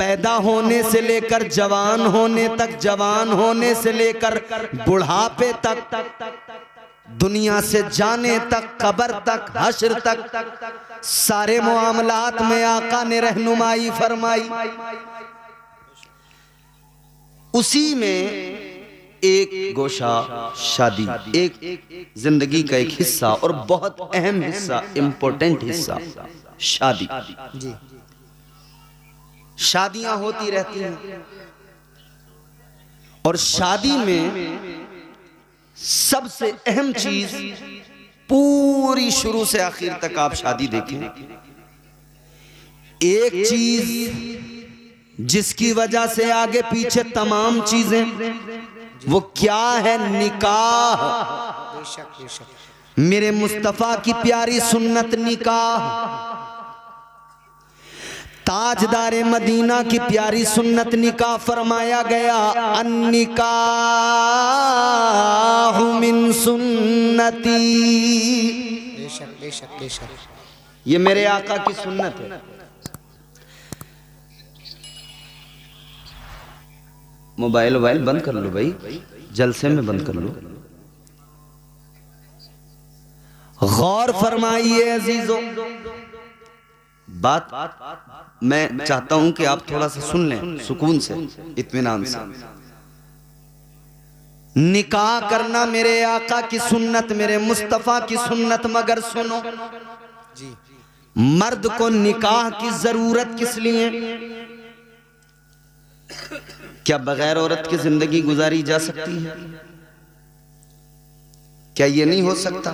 पैदा होने से लेकर जवान होने तक, जवान होने से लेकर बुढ़ापे तक, दुनिया से जाने तक, कब्र तक, हश्र तक, सारे मामलात में आका ने रहनुमाई फरमाई। उसी में एक गोशा शादी, एक जिंदगी का एक हिस्सा और बहुत अहम हिस्सा, इंपॉर्टेंट हिस्सा शादी। शादियां होती रहती हैं और शादी में सबसे अहम चीज, पूरी शुरू से आखिर तक आप शादी देखें, एक चीज जिसकी वजह से आगे पीछे तमाम चीजें, वो क्या है? निकाह। मेरे मुस्तफा की प्यारी सुन्नत निकाह, ताजदारे मदीना की प्यारी सुन्नत निकाह फरमाया गया, अन्निकाहु मिन सुन्नती। बेशक बेशक बेशक, ये मेरे आका की सुन्नत है। मोबाइल बंद कर लो भाई, जलसे में बंद कर लो। गौर फरमाइए अजीजों, बात मैं चाहता हूं कि आप थोड़ा सा सुन लें सुकून से, इत्मीनान से। निकाह करना मेरे आका की सुन्नत, मेरे मुस्तफा की सुन्नत, मगर सुनो जी, मर्द को निकाह की जरूरत किस लिए? क्या बगैर औरत की जिंदगी गुजारी जा सकती है? क्या ये नहीं हो सकता?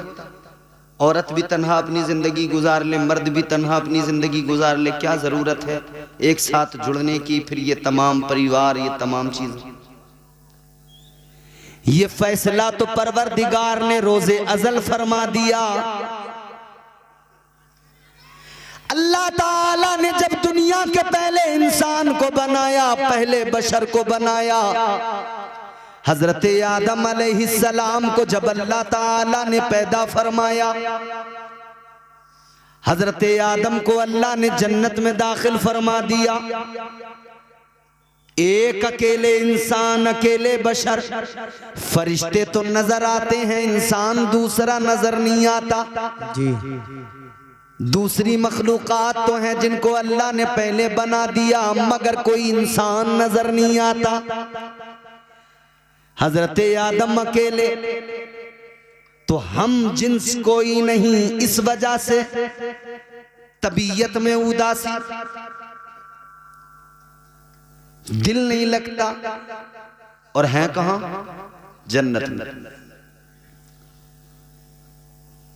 औरत भी तन्हा अपनी जिंदगी गुजार ले, मर्द भी तन्हा अपनी जिंदगी गुजार ले, क्या जरूरत है एक साथ जुड़ने की? फिर ये तमाम परिवार, ये तमाम चीज, ये फैसला तो परवरदिगार ने रोजे अजल फरमा दिया। अल्लाह ताला ने जब दुनिया के पहले इंसान को बनाया, पहले बशर को बनाया, हजरत आदम अलैहिस्सलाम को जब अल्लाह ताला ने पैदा फरमाया, हजरत आदम को अल्लाह ने जन्नत में दाखिल फरमा दिया। एक अकेले इंसान, अकेले बशर, फरिश्ते तो नजर आते हैं, इंसान दूसरा नजर नहीं आता जी। दूसरी मखलूकात तो हैं जिनको अल्लाह ने पहले बना दिया, मगर कोई इंसान नजर नहीं आता। हजरत आदम अकेले, तो हम जिन्स कोई नहीं, इस वजह से तबीयत में उदासी, दिल नहीं लगता, और हैं कहां? जन्नत में।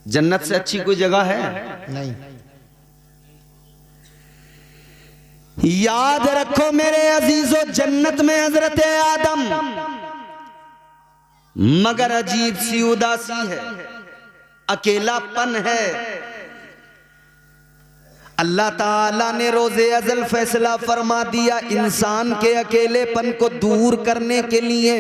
जन्नत से अच्छी कोई जगह है? नहीं। याद रखो मेरे अजीजों, जन्नत में हजरत आदम, मगर अजीब सी उदासी है, अकेलापन है। अल्लाह ताला ने रोजे अजल फैसला फरमा दिया, इंसान के अकेलेपन को दूर करने के लिए,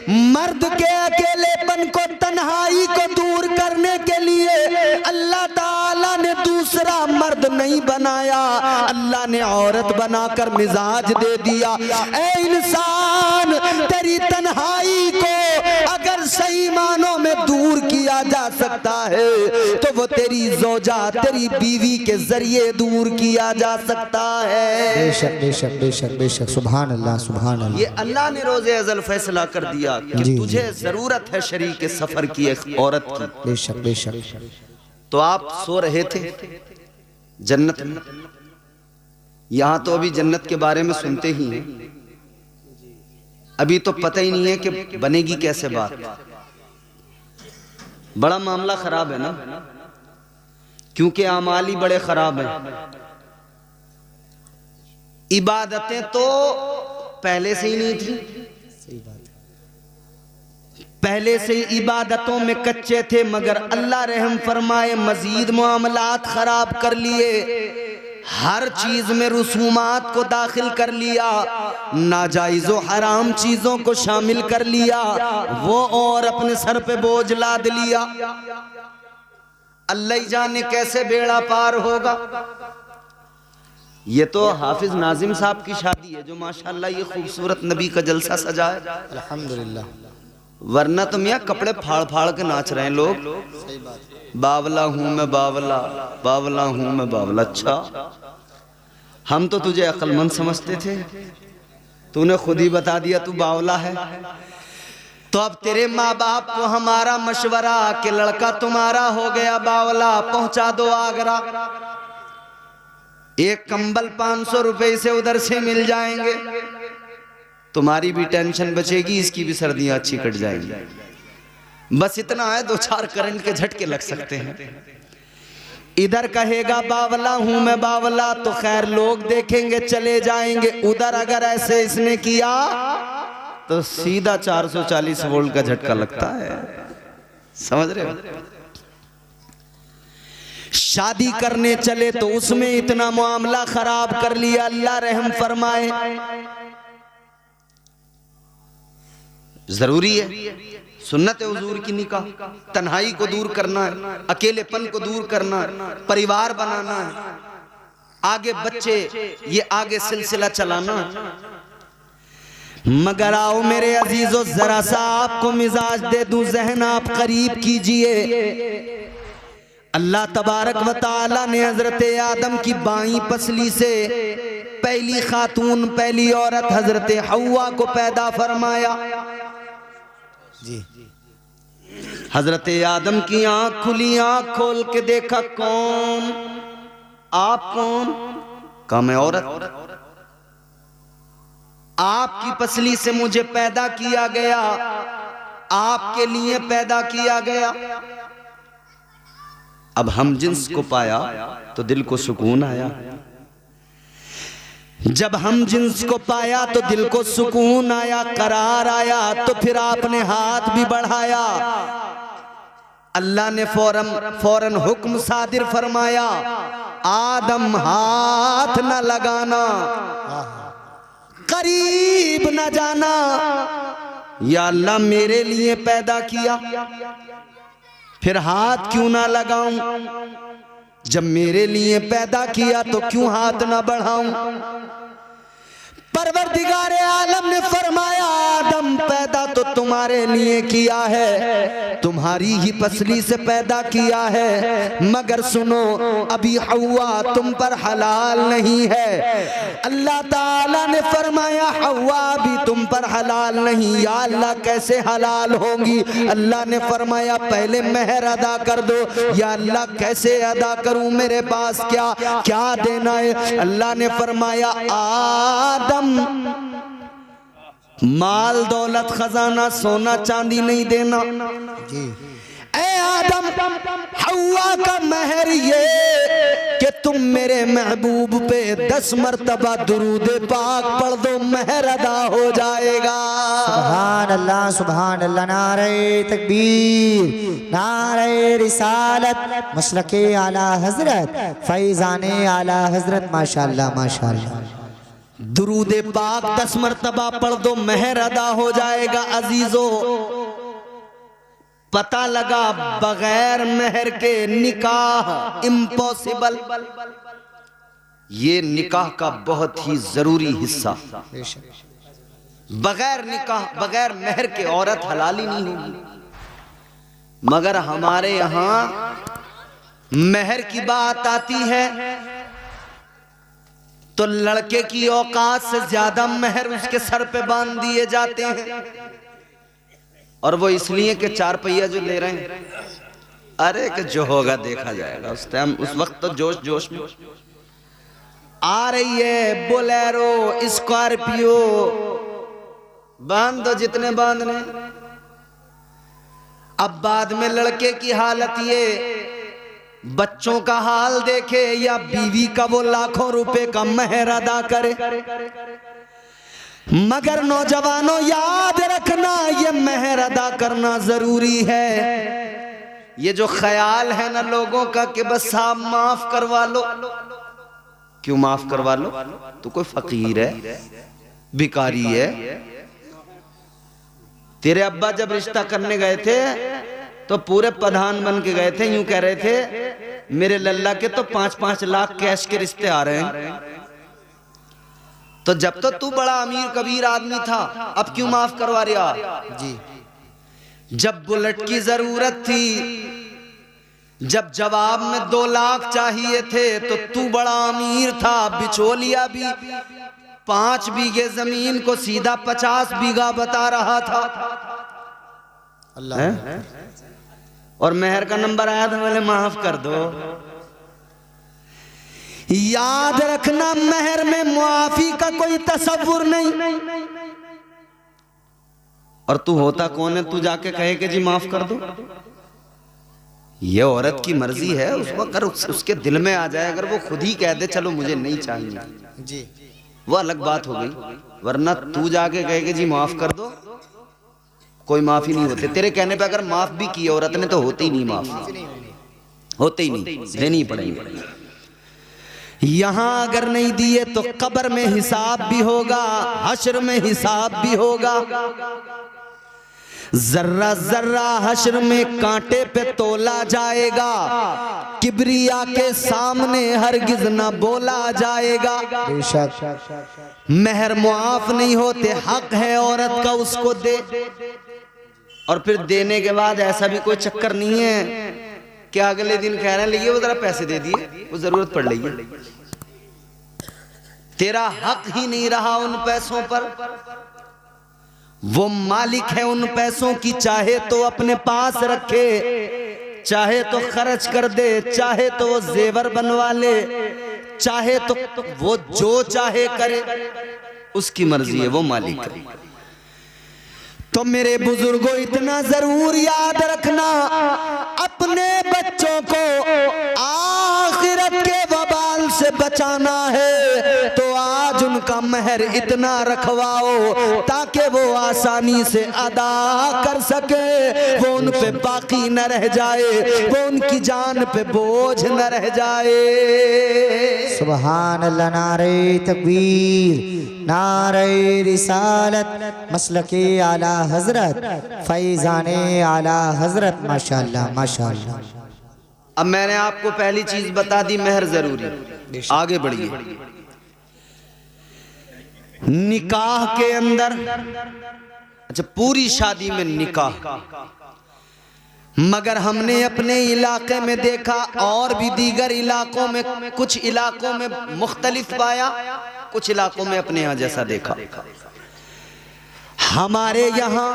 मर्द के अकेलेपन को, तन्हाई को दूर करने के लिए अल्लाह ताला ने दूसरा मर्द नहीं बनाया, अल्लाह ने औरत बनाकर मिजाज दे दिया। ऐ इंसान, तेरी तन्हाई को अगर सही मानों में दूर किया जा सकता है तो वो तेरी ज़ौजा, तेरी बीवी के जरिए दूर किया जा सकता है। बेशक बेशक बेशक बेशक, सुभान अल्लाह सुभान अल्लाह। ये अल्लाह ने रोजे अजल फैसला कर दिया कि तुझे जरूरत है शरीक सफर की, एक औरत की। बेशक बेशक। तो आप सो रहे थे जन्नत में, यहां तो अभी जन्नत के बारे में सुनते ही हैं, अभी तो पता ही नहीं है कि बनेगी कैसे बात। बड़ा मामला खराब है ना, क्योंकि आमाल ही बड़े खराब हैं। इबादतें तो पहले से ही नहीं थी, सही बात, पहले से ही इबादतों में कच्चे थे, मगर अल्लाह रहम फरमाए मजीद मामलात खराब कर लिए, हर चीज में रसूमात को दाखिल कर लिया, नाजायज व हराम चीजों को शामिल कर लिया, वो और अपने सर पे बोझ लाद लिया। अल्लाह ही जाने कैसे बेड़ा पार होगा। ये तो हाफिज नाजिम साहब की शादी है जो माशाल्लाह ये खूबसूरत नबी का जलसा सजा है। अल्हम्दुलिल्लाह। वरना तो मियाँ कपड़े फाड़ फाड़ के नाच रहे हैं लोग। सही बात। बावला हूं मैं बावला, बावला हूं मैं बावला। अच्छा, हम तो तुझे अक्लमंद समझते थे, तूने खुद ही बता दिया तू बावला है। तो अब तेरे माँ बाप को हमारा मशवरा कि लड़का तुम्हारा हो गया बावला, पहुंचा दो आगरा। एक कंबल 500 रुपए से उधर से मिल जाएंगे, तुम्हारी भी टेंशन बचेगी, इसकी भी सर्दियां अच्छी कट जाएंगी। बस इतना है, 2-4 करंट के झटके लग सकते हैं। इधर कहेगा बावला हूं मैं बावला तो खैर लोग देखेंगे चले जाएंगे। उधर अगर ऐसे इसने किया तो सीधा 440 वोल्ट का झटका लगता है। समझ रहे हो? शादी करने चले तो उसमें इतना मामला खराब कर लिया, अल्लाह रहम फरमाए। जरूरी है, सुन्नत है हुजूर की निकाह। तन्हाई को दूर करना है, अकेलेपन को दूर करना है, परिवार बनाना है, आगे बच्चे, ये आगे सिलसिला चलाना है। मगर आओ मेरे अजीजों, जरा सा आपको मिजाज दे दूं, जहन आप करीब कीजिए। अल्लाह तबारक व तआला ने हजरत आदम की बाईं पसली से पहली खातून, पहली औरत हजरत हव्वा को पैदा फरमाया। जी। हजरत आदम की आंख खुली, आंख खोल के देखा, कौन? आप कौन? कहा मैं औरत। आपकी पसली से मुझे पैदा किया गया, आपके लिए पैदा किया गया। अब हम जिन्स को पाया तो दिल को सुकून आया। जब हम जिन्स को पाया तो दिल को सुकून आया, करार आया। तो फिर आपने हाथ भी बढ़ाया, अल्लाह ने फौरन हुक्म सादिर फरमाया, आदम हाथ न लगाना, करीब न जाना। या अल्लाह मेरे लिए पैदा किया, फिर हाथ क्यों ना लगाऊं? जब मेरे लिए पैदा किया तो क्यों हाथ ना बढ़ाऊं? परवरदिगारे आलम ने फरमाया, आदम पैदा तो तुम्हारे लिए किया है, तुम्हारी ही पसली से पैदा किया है, मगर सुनो अभी हव्वा तुम पर हलाल नहीं है। अल्लाह ताला ने फरमाया हव्वा भी तुम पर हलाल नहीं। या अल्लाह कैसे हलाल होंगी? अल्लाह ने फरमाया पहले मेहर अदा कर दो। या अल्लाह कैसे अदा करूं, मेरे पास क्या क्या देना है? अल्लाह ने फरमाया आदम माल दौलत खजाना सोना चांदी नहीं देना। जी। ऐ आदम, हव्वा का महर ये कि तुम मेरे महबूब पे 10 मरतबा दुरूद पाक पढ़ दो, महर अदा हो जाएगा। सुभान अल्लाह, सुभान अल्लाह। नारे तकबीर, नारे रिसालत, मसलके आला हजरत, फैजाने आला हजरत। माशाअल्लाह, माशाअल्लाह। दुरूद पाक 10 मरतबा पढ़ दो, महर अदा हो जाएगा। अजीजों, पता लगा बगैर महर के निकाह इम्पॉसिबल। ये निकाह का बहुत ही जरूरी हिस्सा। बगैर निकाह, बगैर महर के औरत हलाल ही नहीं होगी। मगर हमारे यहां महर की बात आती है तो लड़के की औकात से ज्यादा महर उसके सर पे बांध दिए जाते हैं। और वो इसलिए कि 4 पहिया जो ले रहे हैं, अरे कि जो होगा देखा जाएगा। उस टाइम, उस वक्त तो जोश जोश में आ रही है बोलेरो, स्कॉर्पियो, बांध दो जितने बांधने। अब बाद में लड़के की हालत ये, बच्चों का हाल देखे या बीवी का वो लाखों रुपए का महर अदा करे। मगर नौजवानों याद रखना, ये महर अदा करना जरूरी है। ये जो ख्याल है ना लोगों का कि बस आप माफ करवा लो, क्यों माफ करवा लो? तो कोई फकीर है, भिखारी है। तेरे अब्बा जब रिश्ता करने गए थे तो पूरे प्रधान बन के गए थे। यूं कह रहे थे मेरे लल्ला के तो 5-5 लाख कैश के रिश्ते आ रहे हैं। तो जब तो तू बड़ा अमीर कबीर आदमी था, अब क्यों माफ करवा रहा? जी। जब बुलेट की जरूरत थी, जब जवाब में 2 लाख चाहिए थे, तो तू बड़ा अमीर था, बिचौलिया भी 5 बीघे जमीन को सीधा 50 बीघा बता रहा था। अल्लाह। और मेहर का नंबर आया था, मैंने माफ कर दो। याद रखना, मेहर में मुआफी का कोई तसव्वुर नहीं। और तू होता कौन है तू जाके कहे कि जी माफ कर दो? ये औरत की मर्जी है, उसको अगर उसके दिल में आ जाए, अगर वो खुद ही कह दे चलो मुझे नहीं चाहिए जी, वो अलग बात हो गई। वरना तू जाके कहे कि जी माफ कर दो, कोई माफी नहीं होते। तेरे कहने पे अगर माफ भी किया औरत ने तो होते ही नहीं, माफ होते ही नहीं, देनी पड़ेंगे। यहां अगर नहीं दिए तो कब्र में हिसाब भी होगा, हश्र में हिसाब भी होगा। जर्रा जर्रा हश्र में कांटे पे तोला जाएगा, किबरिया के सामने हरगिज न बोला जाएगा। बेशक। मेहर मुआफ नहीं होते, हक है औरत का उसको दे। और फिर देने के बाद ऐसा भी कोई चक्कर नहीं है कि अगले दिन कह रहे हैं लिए वो जरा पैसे दे दिए, वो जरूरत पड़ रही है। तेरा हक ही नहीं रहा उन पैसों पर। वो मालिक है उन पैसों की, चाहे तो अपने पास रखे, चाहे तो खर्च कर दे, चाहे तो वो जेवर बनवा ले, चाहे तो वो जो चाहे करे, उसकी मर्जी है, वो मालिक है। तो मेरे बुजुर्गों इतना जरूर याद रखना, अपने बच्चों को आखिरत के वबाल से बचाना है तो आज उनका मेहर इतना रखवाओ ताकि वो आसानी से अदा कर सके, वो उन पे बाकी न रह जाए, वो उनकी जान पे बोझ न रह जाए। सुभान अल्लाह। नारे तकबीर, नारे रिसालत, मसलके आला हजरत, फैजाने आला हजरत। माशाअल्लाह माशाअल्लाह। अब मैंने आपको पहली चीज बता दी, मेहर जरूरी। आगे बढ़िए। निकाह के अंदर, अच्छा पूरी शादी में निकाह, मगर हमने अपने इलाके में देखा और भी दीगर इलाकों में, कुछ इलाकों में मुख्तलिफ पाया, कुछ इलाकों में अपने यहाँ जैसा देखा। हमारे यहाँ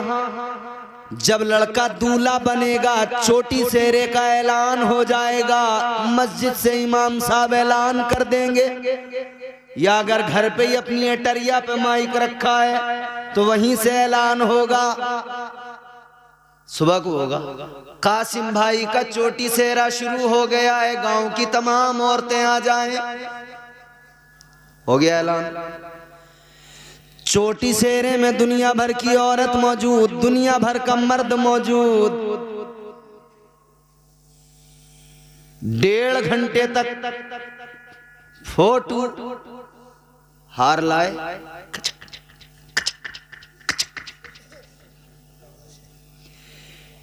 जब लड़का दूल्हा बनेगा, छोटी सेहरे का ऐलान हो जाएगा, मस्जिद से इमाम साहब ऐलान कर देंगे, या अगर घर पे ही अपनी एटरिया पे माइक रखा है तो वहीं से ऐलान होगा, सुबह को होगा। कासिम भाई का चोटी सेहरा शुरू हो गया है, गांव की तमाम औरतें आ जाएं, हो गया ऐलान। चोटी सेहरे में दुनिया भर की औरत मौजूद, दुनिया भर का मर्द मौजूद। 1.5 घंटे तक फोटो हार लाए,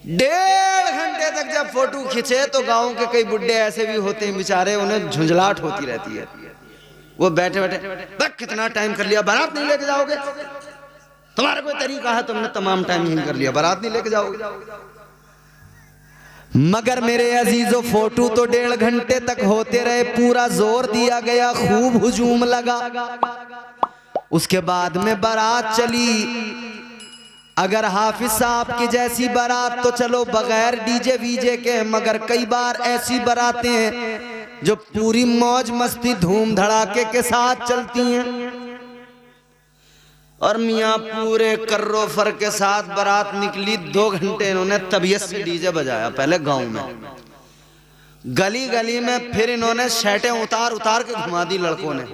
1.5 घंटे तक जब फोटो खींचे तो गांव के कई बुड्ढे ऐसे भी होते हैं बेचारे, उन्हें झुंझलाहट होती रहती है। वो बैठे बैठे बस कितना टाइम कर लिया, बारात नहीं लेके जाओगे? तुम्हारा कोई तरीका है? तुमने तमाम टाइम यही कर लिया, बारात नहीं लेके जाओगे? मगर मेरे अजीजों, फोटो तो 1.5 घंटे तक होते रहे, पूरा जोर दिया गया, खूब हुजूम लगा। उसके बाद में बारात चली। अगर हाफिज साहब की जैसी बारात तो चलो बगैर डीजे वीजे के, मगर कई बार ऐसी बारातें हैं जो पूरी मौज मस्ती धूम धड़ाके के साथ चलती हैं। और मियाँ पूरे कर्रो फर के साथ बारात निकली, 2 घंटे इन्होंने तबीयत से डीजे बजाया। पहले गांव में, गली गली में, फिर इन्होंने शर्टें उतार उतार के घुमा दी लड़कों ने,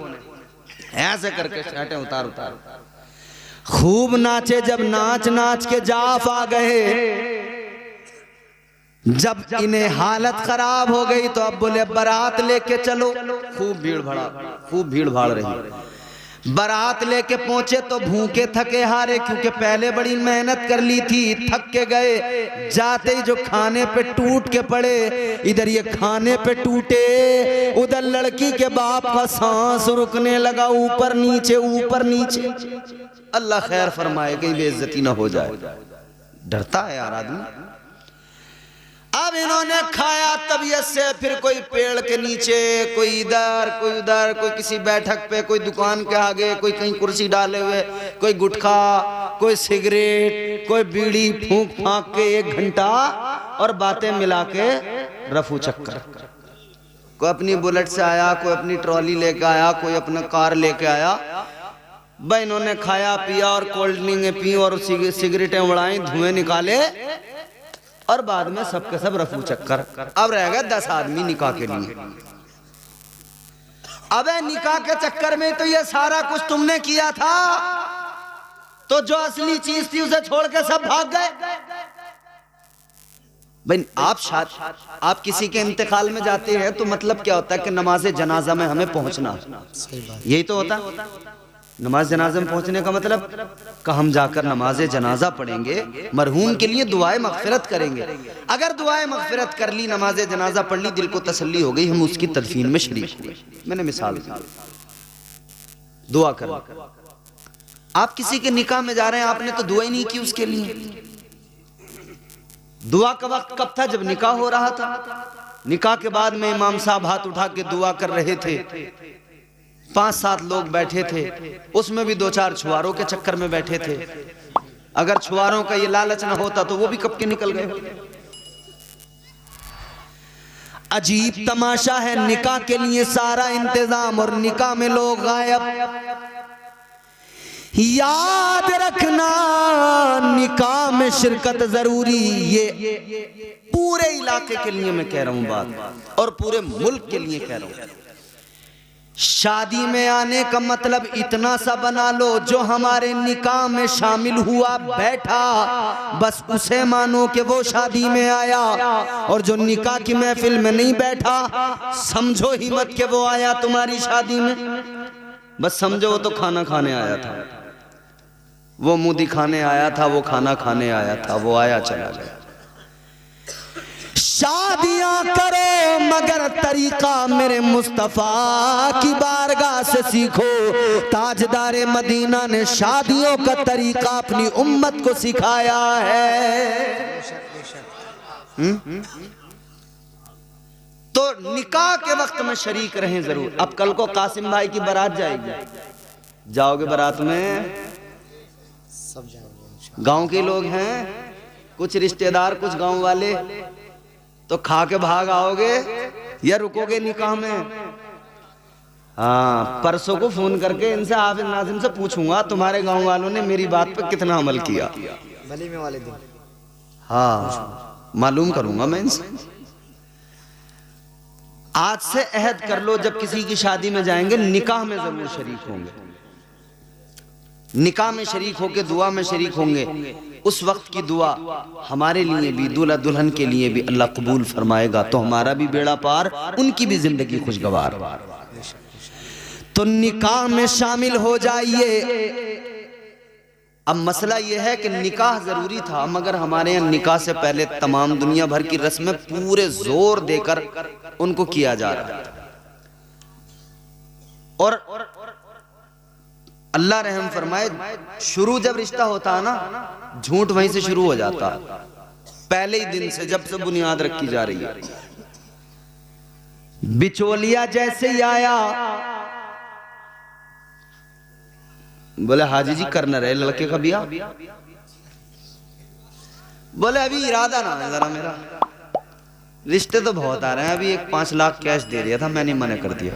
ऐसे करके शर्टें उतार उतार खूब नाचे। जब नाच नाच के जाफ आ गए, जब इन्हें हालत खराब हो गई तो अब बोले बारात लेके चलो। खूब भीड़ भाड़ रही। बारात लेके पहुंचे तो भूखे थके हारे, क्योंकि पहले बड़ी मेहनत कर ली थी, थक के गए। जाते ही जो खाने पे टूट के पड़े, इधर ये खाने पे टूटे, उधर लड़की के बाप का सांस रुकने लगा, ऊपर नीचे ऊपर नीचे। अल्लाह खैर फरमाए कहीं बेइज्जती ना हो जाए, डरता है यार आदमी। अब इन्होंने खाया तबीयत से, फिर कोई पेड़ के नीचे, कोई इधर कोई उधर, कोई किसी बैठक पे, कोई दुकान के आगे, कोई कहीं कुर्सी डाले हुए, कोई गुटखा, कोई सिगरेट, कोई बीड़ी फूंक फांक के 1 घंटा और बातें मिला के रफू चक्कर। कोई अपनी बुलेट से आया, कोई अपनी ट्रॉली लेके आया, कोई अपना कार लेके आया। भाई इन्होंने खाया पिया और कोल्ड ड्रिंक पी और सिगरेटें उड़ाई, धुएं निकाले और बाद में सबके सब रफू चक्कर। अब रह गए 10 आदमी निकाह के लिए। अबे निकाह के चक्कर में तो ये सारा कुछ तुमने किया था, तो जो असली चीज थी उसे छोड़ के सब भाग गए। भाई आप किसी के इंतकाल में जाते हैं तो मतलब क्या होता है कि नमाज जनाजा में हमें पहुंचना, यही तो होता है। नमाज जनाजा में पहुंचने का मतलब कि हम जाकर नमाज जनाजा पढ़ेंगे, मरहूम के लिए दुआए मगफिरत करेंगे। अगर दुआए मगफिरत कर ली, नमाज जनाजा पढ़ ली, दिल को तसल्ली हो गई, हम उसकी तदफीन में शरीक हुए। मैंने मिसाल दी, दुआ कर। आप किसी के निकाह में जा रहे हैं, आपने तो दुआ ही नहीं की उसके लिए। दुआ का वक्त कब था? जब निकाह हो रहा था। निकाह के बाद में इमाम साहब हाथ उठा के दुआ कर रहे थे, 5-7 लोग बैठे थे, उसमें भी 2-4 छुआरों के चक्कर में बैठे थे। अगर छुआरों का ये लालच ना होता तो वो भी कब के निकल गए। अजीब तमाशा है, निकाह के लिए सारा इंतजाम और निकाह में लोग गायब। याद रखना, निकाह में शिरकत जरूरी। ये पूरे इलाके के लिए मैं कह रहा हूं बात, और पूरे मुल्क के लिए कह रहा हूं। शादी में आने का मतलब इतना सा बना लो, जो हमारे निकाह में शामिल हुआ बैठा, बस उसे मानो कि वो शादी में आया। और जो निकाह की महफिल में नहीं बैठा, समझो ही मत कि वो आया तुम्हारी शादी में। बस समझो वो तो खाना खाने आया था, वो मुंह दिखाने आया था, वो खाना खाने आया था, वो आया चला गया। शादियां करो मगर तरीका मेरे मुस्तफा की बारगाह से सीखो। ताजदारे मदीना ने शादियों का तरीका अपनी उम्मत को सिखाया है। तो निकाह के वक्त में शरीक रहें जरूर। अब कल को कासिम भाई की बारात जाएगी, जाओगे बारात में? सब जाओगे। गांव के लोग हैं, कुछ रिश्तेदार, कुछ गांव वाले, तो खा के भाग आओगे या रुकोगे निकाह में? हाँ, परसों को फोन करके इनसे हाफिज नाज़िम से पूछूंगा तुम्हारे गांव वालों ने मेरी बात पे कितना अमल किया। वलीमे वाले दिन, हाँ मालूम करूंगा मैं इनसे। आज से अहद कर लो, जब किसी की शादी में जाएंगे निकाह में जरूर शरीक होंगे। निकाह में शरीक होके दुआ में शरीक होंगे। उस वक्त की दुआ हमारे लिए भी, दूल्हा दुल्हन के लिए भी अल्लाह कबूल फरमाएगा, तो हमारा भी बेड़ा पार, उनकी भी जिंदगी खुशगवार। तो निकाह में शामिल हो जाइए। अब मसला यह है कि निकाह जरूरी था, मगर हमारे यहाँ निकाह से पहले तमाम दुनिया भर की रस्में पूरे जोर देकर उनको किया जा रहा है। और अल्लाह रहम फरमाए, शुरू जब रिश्ता होता है ना, झूठ वहीं से शुरू हो जाता है, पहले ही दिन से, जब से बुनियाद रखी जा रही है। बिचौलिया जैसे ही आया, बोले हाजी जी करना रहे लड़के का बिया। बोले अभी इरादा ना है जरा मेरा, रिश्ते तो बहुत आ रहे हैं, अभी एक 5 लाख कैश दे दिया था, मैंने मना कर दिया।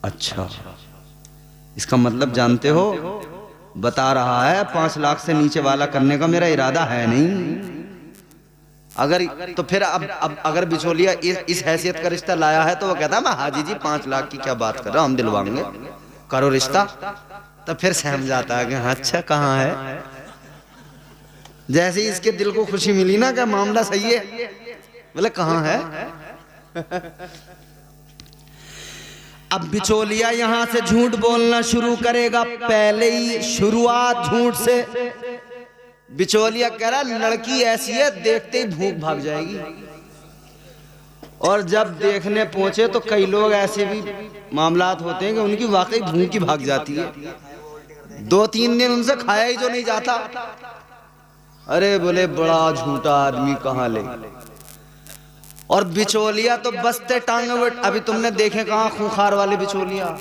अच्छा, इसका मतलब जानते हो, बता रहा है 5 लाख से नीचे वाला करने का मेरा इरादा है नहीं। अगर तो फिर अब अगर बिचौलिया इस हैसियत का रिश्ता लाया है तो वो कहता है मैं हाजी जी 5 लाख की क्या बात कर रहा हूं, हम दिलवाएंगे, करो रिश्ता। तो फिर सहम जाता है कि अच्छा कहाँ है। जैसे ही इसके दिल को खुशी मिली ना कि मामला सही है, बोले कहाँ है। अब बिचौलिया यहां से झूठ बोलना शुरू करेगा, पहले ही शुरुआत झूठ से। बिचौलिया कह रहा लड़की ऐसी है देखते ही भूख भाग जाएगी। और जब देखने पहुंचे तो कई लोग ऐसे भी मामलात होते हैं कि उनकी वाकई भूख ही भाग जाती है, 2-3 दिन उनसे खाया ही जो नहीं जाता। अरे बोले बड़ा झूठा आदमी कहाँ ले। और बिचौलिया तो बसते टांगे हुए, अभी तुमने देखे कहाँ खूंखार वाले बिचौलिया,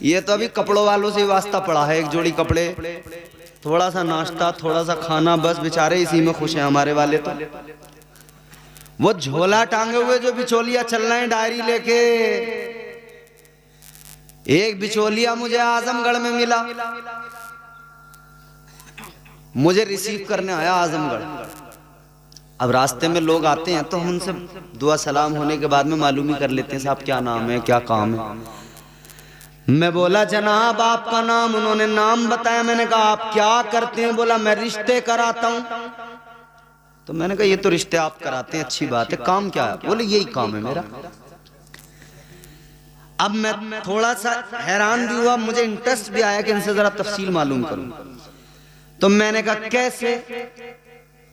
ये तो अभी कपड़ों वालों से वास्ता पड़ा है, एक जोड़ी कपड़े, थोड़ा सा नाश्ता, थोड़ा सा खाना, बस बेचारे इसी में खुश हैं हमारे वाले। तो वो झोला टांगे हुए जो बिचौलिया चल रहे हैं डायरी लेके। एक बिचौलिया मुझे आजमगढ़ में मिला, मुझे रिसीव करने आया आजमगढ़। अब रास्ते में लोग आते हैं तो हम उनसे दुआ सलाम होने के बाद में मालूम ही कर लेते हैं साहब क्या नाम है, क्या काम है। मैं बोला जनाब आपका नाम, उन्होंने नाम बताया। मैंने कहा आप क्या करते हैं? बोला मैं रिश्ते कराता हूं। तो मैंने कहा ये तो रिश्ते आप कराते हैं, अच्छी बात है, काम क्या है? बोले यही काम है मेरा। अब मैं थोड़ा सा हैरान भी हुआ, मुझे इंटरेस्ट भी आया कि इनसे जरा तफसील मालूम करूं। तो मैंने कहा कैसे,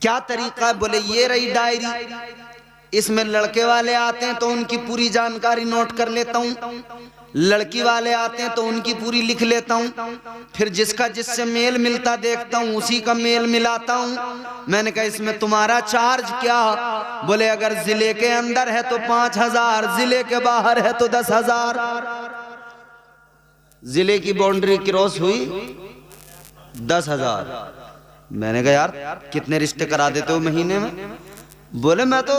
क्या तरीका है? बोले ये रही डायरी, इसमें लड़के वाले आते हैं तो उनकी पूरी जानकारी नोट कर लेता हूं, लड़की वाले आते हैं तो उनकी पूरी लिख लेता हूं, फिर जिसका जिससे मेल मिलता देखता हूं उसी का मेल मिलाता हूं। मैंने कहा इसमें तुम्हारा चार्ज क्या? बोले अगर जिले के अंदर है तो 5000, जिले के बाहर है तो 10,000। जिले की बाउंड्री क्रॉस हुई 10,000। मैंने कहा यार कितने रिश्ते करा देते हो महीने में? बोले मैं तो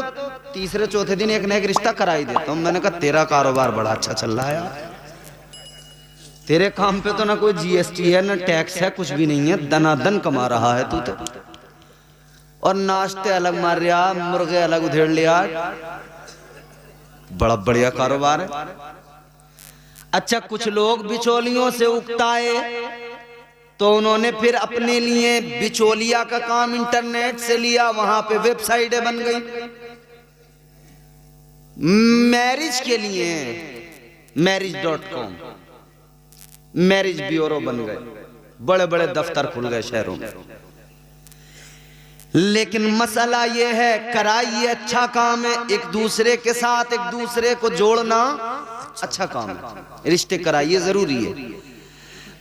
तीसरे चौथे दिन एक न एक रिश्ता करा ही देता हूं। मैंने कहा तेरा कारोबार बड़ा अच्छा चल रहा है यार, तेरे काम पे तो ना कोई जीएसटी है ना टैक्स है, कुछ भी नहीं है, दनादन कमा रहा है तू तो। और नाश्ते अलग मार रहा, मुर्गे अलग उधेड़ लिया, बड़ा बढ़िया कारोबार है। अच्छा कुछ लोग बिचौलियों से उकताए तो उन्होंने फिर अपने लिए बिचौलिया का काम इंटरनेट से लिया, वहां पे वेबसाइटें बन गई मैरिज के लिए, marriage.com, मैरिज ब्यूरो बन गए, बड़े बड़े दफ्तर खुल गए शहरों में। लेकिन मसला ये है, कराइए अच्छा काम है, एक दूसरे के साथ एक दूसरे को जोड़ना अच्छा काम है, रिश्ते कराइए जरूरी है।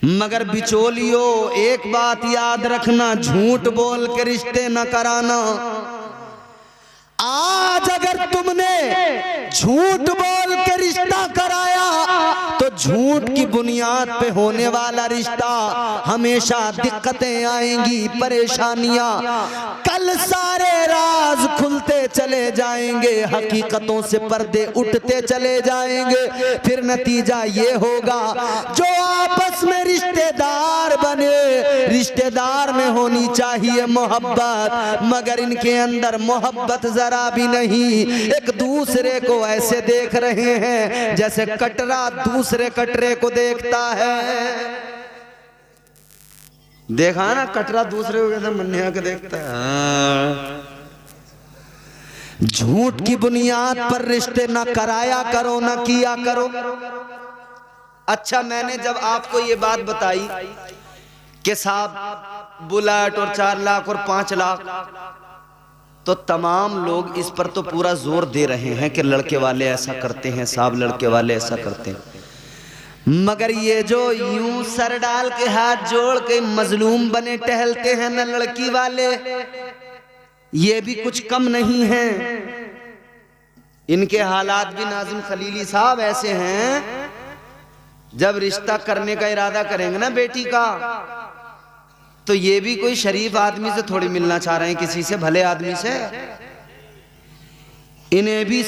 मगर बिचौलियों एक बात याद रखना, झूठ बोल के रिश्ते न कराना। आज अगर तुमने झूठ बोल के रिश्ता कराया तो झूठ की बुनियाद पे होने वाला रिश्ता हमेशा दिक्कतें आएंगी, परेशानियां। कल सारे राज खुलते चले जाएंगे, हकीकतों से पर्दे उठते चले जाएंगे। फिर नतीजा ये होगा जो आपस में रिश्तेदार बने, रिश्तेदार में होनी चाहिए मोहब्बत, मगर इनके अंदर मोहब्बत जरा भी नहीं। एक दूसरे को ऐसे देख रहे हैं जैसे कटरा दूसरे कटरे को देखता है। देखा ना कटरा दूसरे को कैसे मन्निया के देखता है। झूठ की बुनियाद पर रिश्ते ना कराया करो, ना किया करो। अच्छा मैंने जब आपको ये बात बताई कि साहब बुलेट और 4 लाख और 5 लाख, तो तमाम लोग इस पर तो पूरा जोर दे रहे हैं कि लड़के वाले ऐसा करते हैं साहब, लड़के वाले ऐसा करते हैं। मगर ये जो यूं सर डाल के हाथ जोड़ के मजलूम बने टहलते हैं ना लड़की वाले, ये भी कुछ कम नहीं है। इनके हालात भी नाज़िम खलीली साहब ऐसे हैं, जब रिश्ता करने का इरादा करेंगे ना बेटी का, तो ये भी कोई शरीफ आदमी से थोड़ी मिलना चाह रहे हैं, किसी से भले आदमी से। इन्हें भी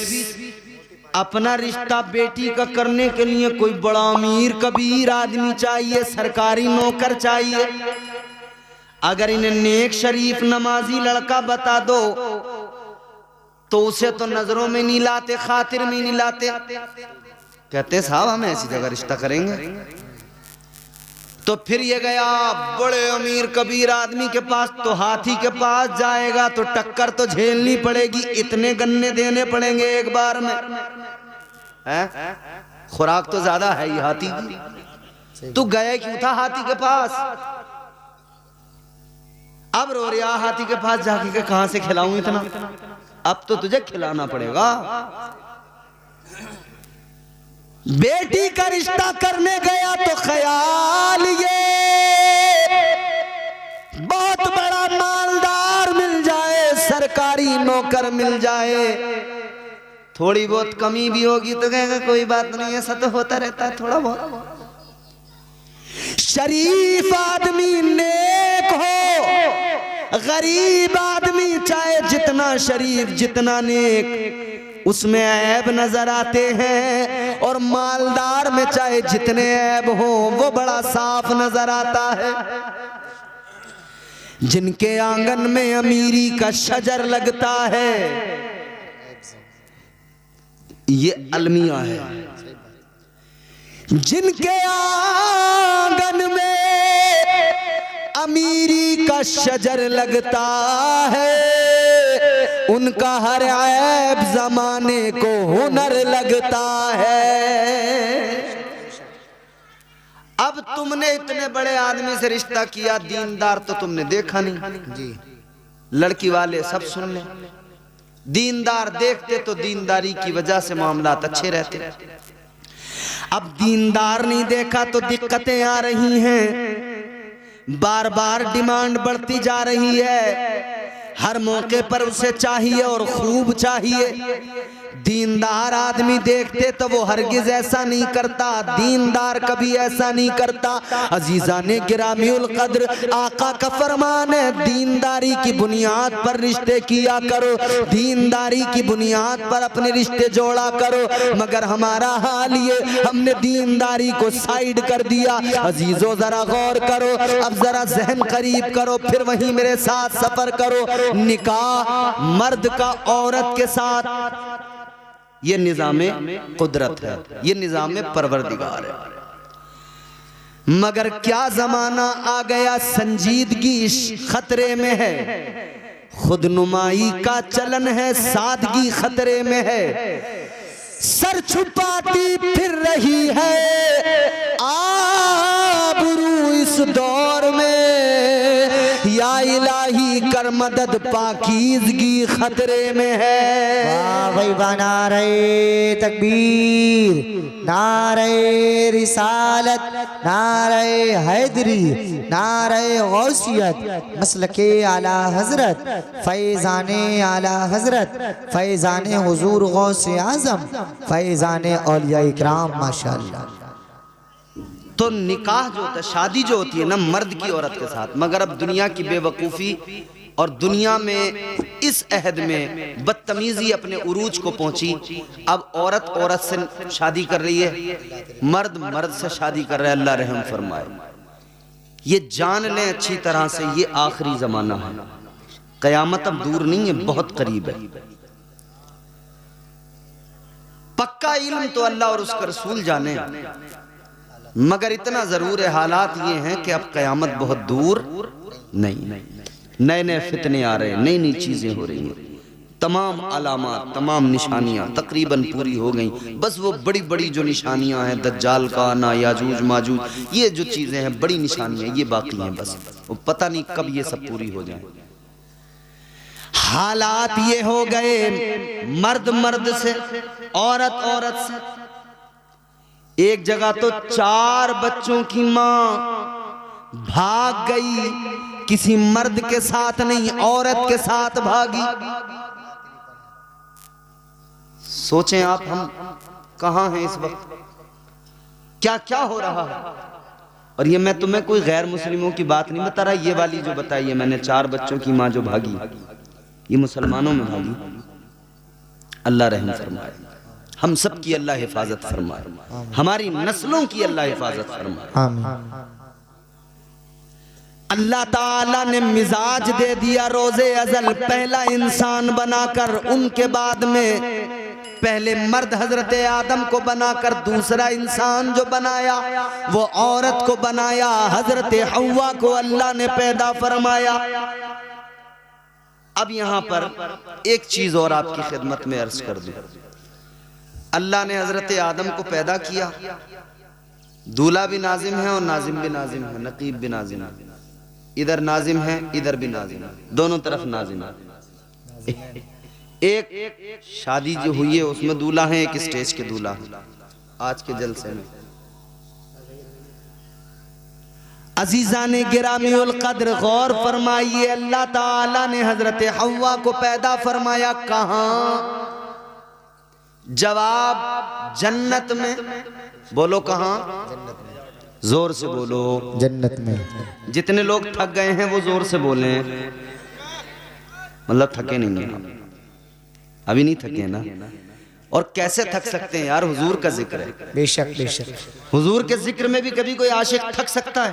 अपना रिश्ता बेटी का करने के लिए कोई बड़ा अमीर कबीर आदमी चाहिए, सरकारी नौकर चाहिए। अगर इन्हें नेक शरीफ नमाजी लड़का बता दो तो उसे तो नजरों में नहीं लाते, खातिर में नहीं लाते। कहते साहब हम ऐसी जगह रिश्ता करेंगे। तो फिर ये गया बड़े अमीर कबीर आदमी के पास, तो हाथी के पास जाएगा तो टक्कर तो झेलनी पड़ेगी, इतने गन्ने देने पड़ेंगे एक बार में है? खुराक तो ज्यादा है ही हाथी की। तू गया क्यों था हाथी के पास? अब रो रहा हाथी के पास जाके के कहां से खिलाऊं इतना? अब तो तुझे खिलाना पड़ेगा। बेटी का रिश्ता करने गया तो ख्याल ये बहुत बड़ा मालदार मिल जाए, सरकारी नौकर मिल जाए, थोड़ी बहुत कमी भी होगी तो कहेगा कोई बात नहीं, ऐसा तो होता रहता है थोड़ा बहुत। शरीफ आदमी नेक हो, गरीब आदमी चाहे जितना शरीफ जितना नेक, उसमें ऐब नजर आते हैं, और मालदार में चाहे जितने ऐब हो वो बड़ा साफ नजर आता है। जिनके आंगन में अमीरी का शजर लगता है, ये अलमिया है। जिनके आंगन में अमीरी का शजर लगता है, उनका हर ऐब जमाने को हुनर लगता है। अब तुमने इतने बड़े आदमी से रिश्ता किया, दीनदार तो तुमने देखा नहीं जी। लड़की वाले सब सुन ले, दीनदार देखते तो दीनदारी की वजह से मामलात अच्छे रहते। अब दीनदार नहीं देखा तो दिक्कतें आ रही हैं, बार बार डिमांड बढ़ती जा रही है, हर मौके पर उसे चाहिए और खूब चाहिए। दीनदार आदमी देखते तो वो हरगिज ऐसा नहीं करता, दीनदार कभी ऐसा नहीं करता। अजीजा ने गिरामीउल कद्र आका का फरमान है, दीनदारी की बुनियाद पर रिश्ते किया करो, दीनदारी की बुनियाद पर अपने रिश्ते जोड़ा करो। मगर हमारा हाल ये, हमने दीनदारी को साइड कर दिया। अजीजों जरा गौर करो, अब जरा जहन करीब करो, फिर वहीं मेरे साथ सफर करो। निकाह मर्द का औरत के साथ ये निज़ामे कुदरत है, ये निज़ामे परवरदिगार है। मगर क्या जमाना आ गया, संजीदगी खतरे में है, खुदनुमाई का चलन है, सादगी खतरे में है। सर छुपाती फिर रही है आबरू इस दौर में, या इलाही कर मदद पाकीज़गी खतरे में है। वाह भाई वाह, नारे तकबीर, नारे रिसालत, नारे हैदरी, नारे गौसियत, मसलके आला हजरत, फैज़ाने आला हजरत, फैज़ाने हुजूर गौसे आज़म, फैज़ाने औलिया इकराम माशाअल्लाह। तो निकाह जो होता है, शादी जो होती है ना मर्द की औरत के साथ, मगर अब दुनिया की बेवकूफ़ी और दुनिया में इस अहद में बदतमीजी अपने उरूज को पहुंची। अब औरत औरत से शादी कर रही है, मर्द मर्द से शादी कर रहा है। अल्लाह रहम फरमाए। ये जान लें अच्छी तरह से, ये आखिरी जमाना है, कयामत अब दूर नहीं है, बहुत करीब है। पक्का इल्म तो अल्लाह और उसका रसूल जाने, मगर इतना जरूर है, हालात ये हैं कि अब कयामत बहुत दूर नहीं। नए नए फितने आ रहे हैं, नई नई चीजें हो रही हैं, तमाम अलामात तमाम निशानियां तकरीबन पूरी हो गई। बस वो बड़ी बड़ी जो निशानियां हैं, दज्जाल का आना, याजूज माजूज, ये जो चीजें हैं बड़ी निशानियां, ये बाकी हैं। बस वो पता नहीं कब ये सब पूरी हो जाए। हालात ये हो गए, मर्द मर्द से, औरत औरत से। एक जगह तो 4 बच्चों की मां भाग गई, किसी मर्द के साथ नहीं, औरत के साथ भागी। सोचें आप, हम कहां हैं इस वक्त, क्या क्या हो रहा है। और ये मैं तुम्हें कोई गैर मुस्लिमों की बात नहीं बता रहा, ये वाली जो बताई है मैंने, 4 बच्चों की मां जो भागी, ये मुसलमानों में भागी। अल्लाह रहम फरमाए, हम सब की अल्लाह हिफाजत फरमाए, हमारी नस्लों की अल्लाह हिफाजत फरमाए। आमीन। अल्लाह ताला ने मिजाज दे दिया रोज़े अज़ल, पहला इंसान बनाकर, उनके बाद में पहले मर्द हजरत आदम को बनाकर दूसरा इंसान जो बनाया वो औरत को बनाया, हजरत हव्वा को अल्लाह ने पैदा फरमाया। अब यहां पर एक चीज और आपकी खिदमत में अर्ज कर दूं, अल्लाह ने हजरत आदम को पैदा किया, दूल्हा भी नाजिम है और नाजिम भी नाजिम है, नकीब भी नाजिम है। इधर नाजिम है, इधर भी नाजिम है, दोनों तरफ नाजिम है। एक शादी जो हुई है उसमें दूल्हा है, एक स्टेज के दूल्हा है। आज के जलसे में अजीजा ने गिरामीउल कद्र गौर फरमाइए, अल्लाह ताला ने हजरत हव्वा को पैदा फरमाया कहां? जवाब जन्नत में। बोलो कहां? जोर से बोलो। जन्नत में। जितने लोग थक गए हैं वो जोर से बोले, मतलब थके नहीं हैं, अभी नहीं थके ना। और कैसे थक सकते हैं यार, हुजूर का जिक्र है। बेशक बेशक। हुजूर के जिक्र में भी कभी कोई आशिक थक सकता है?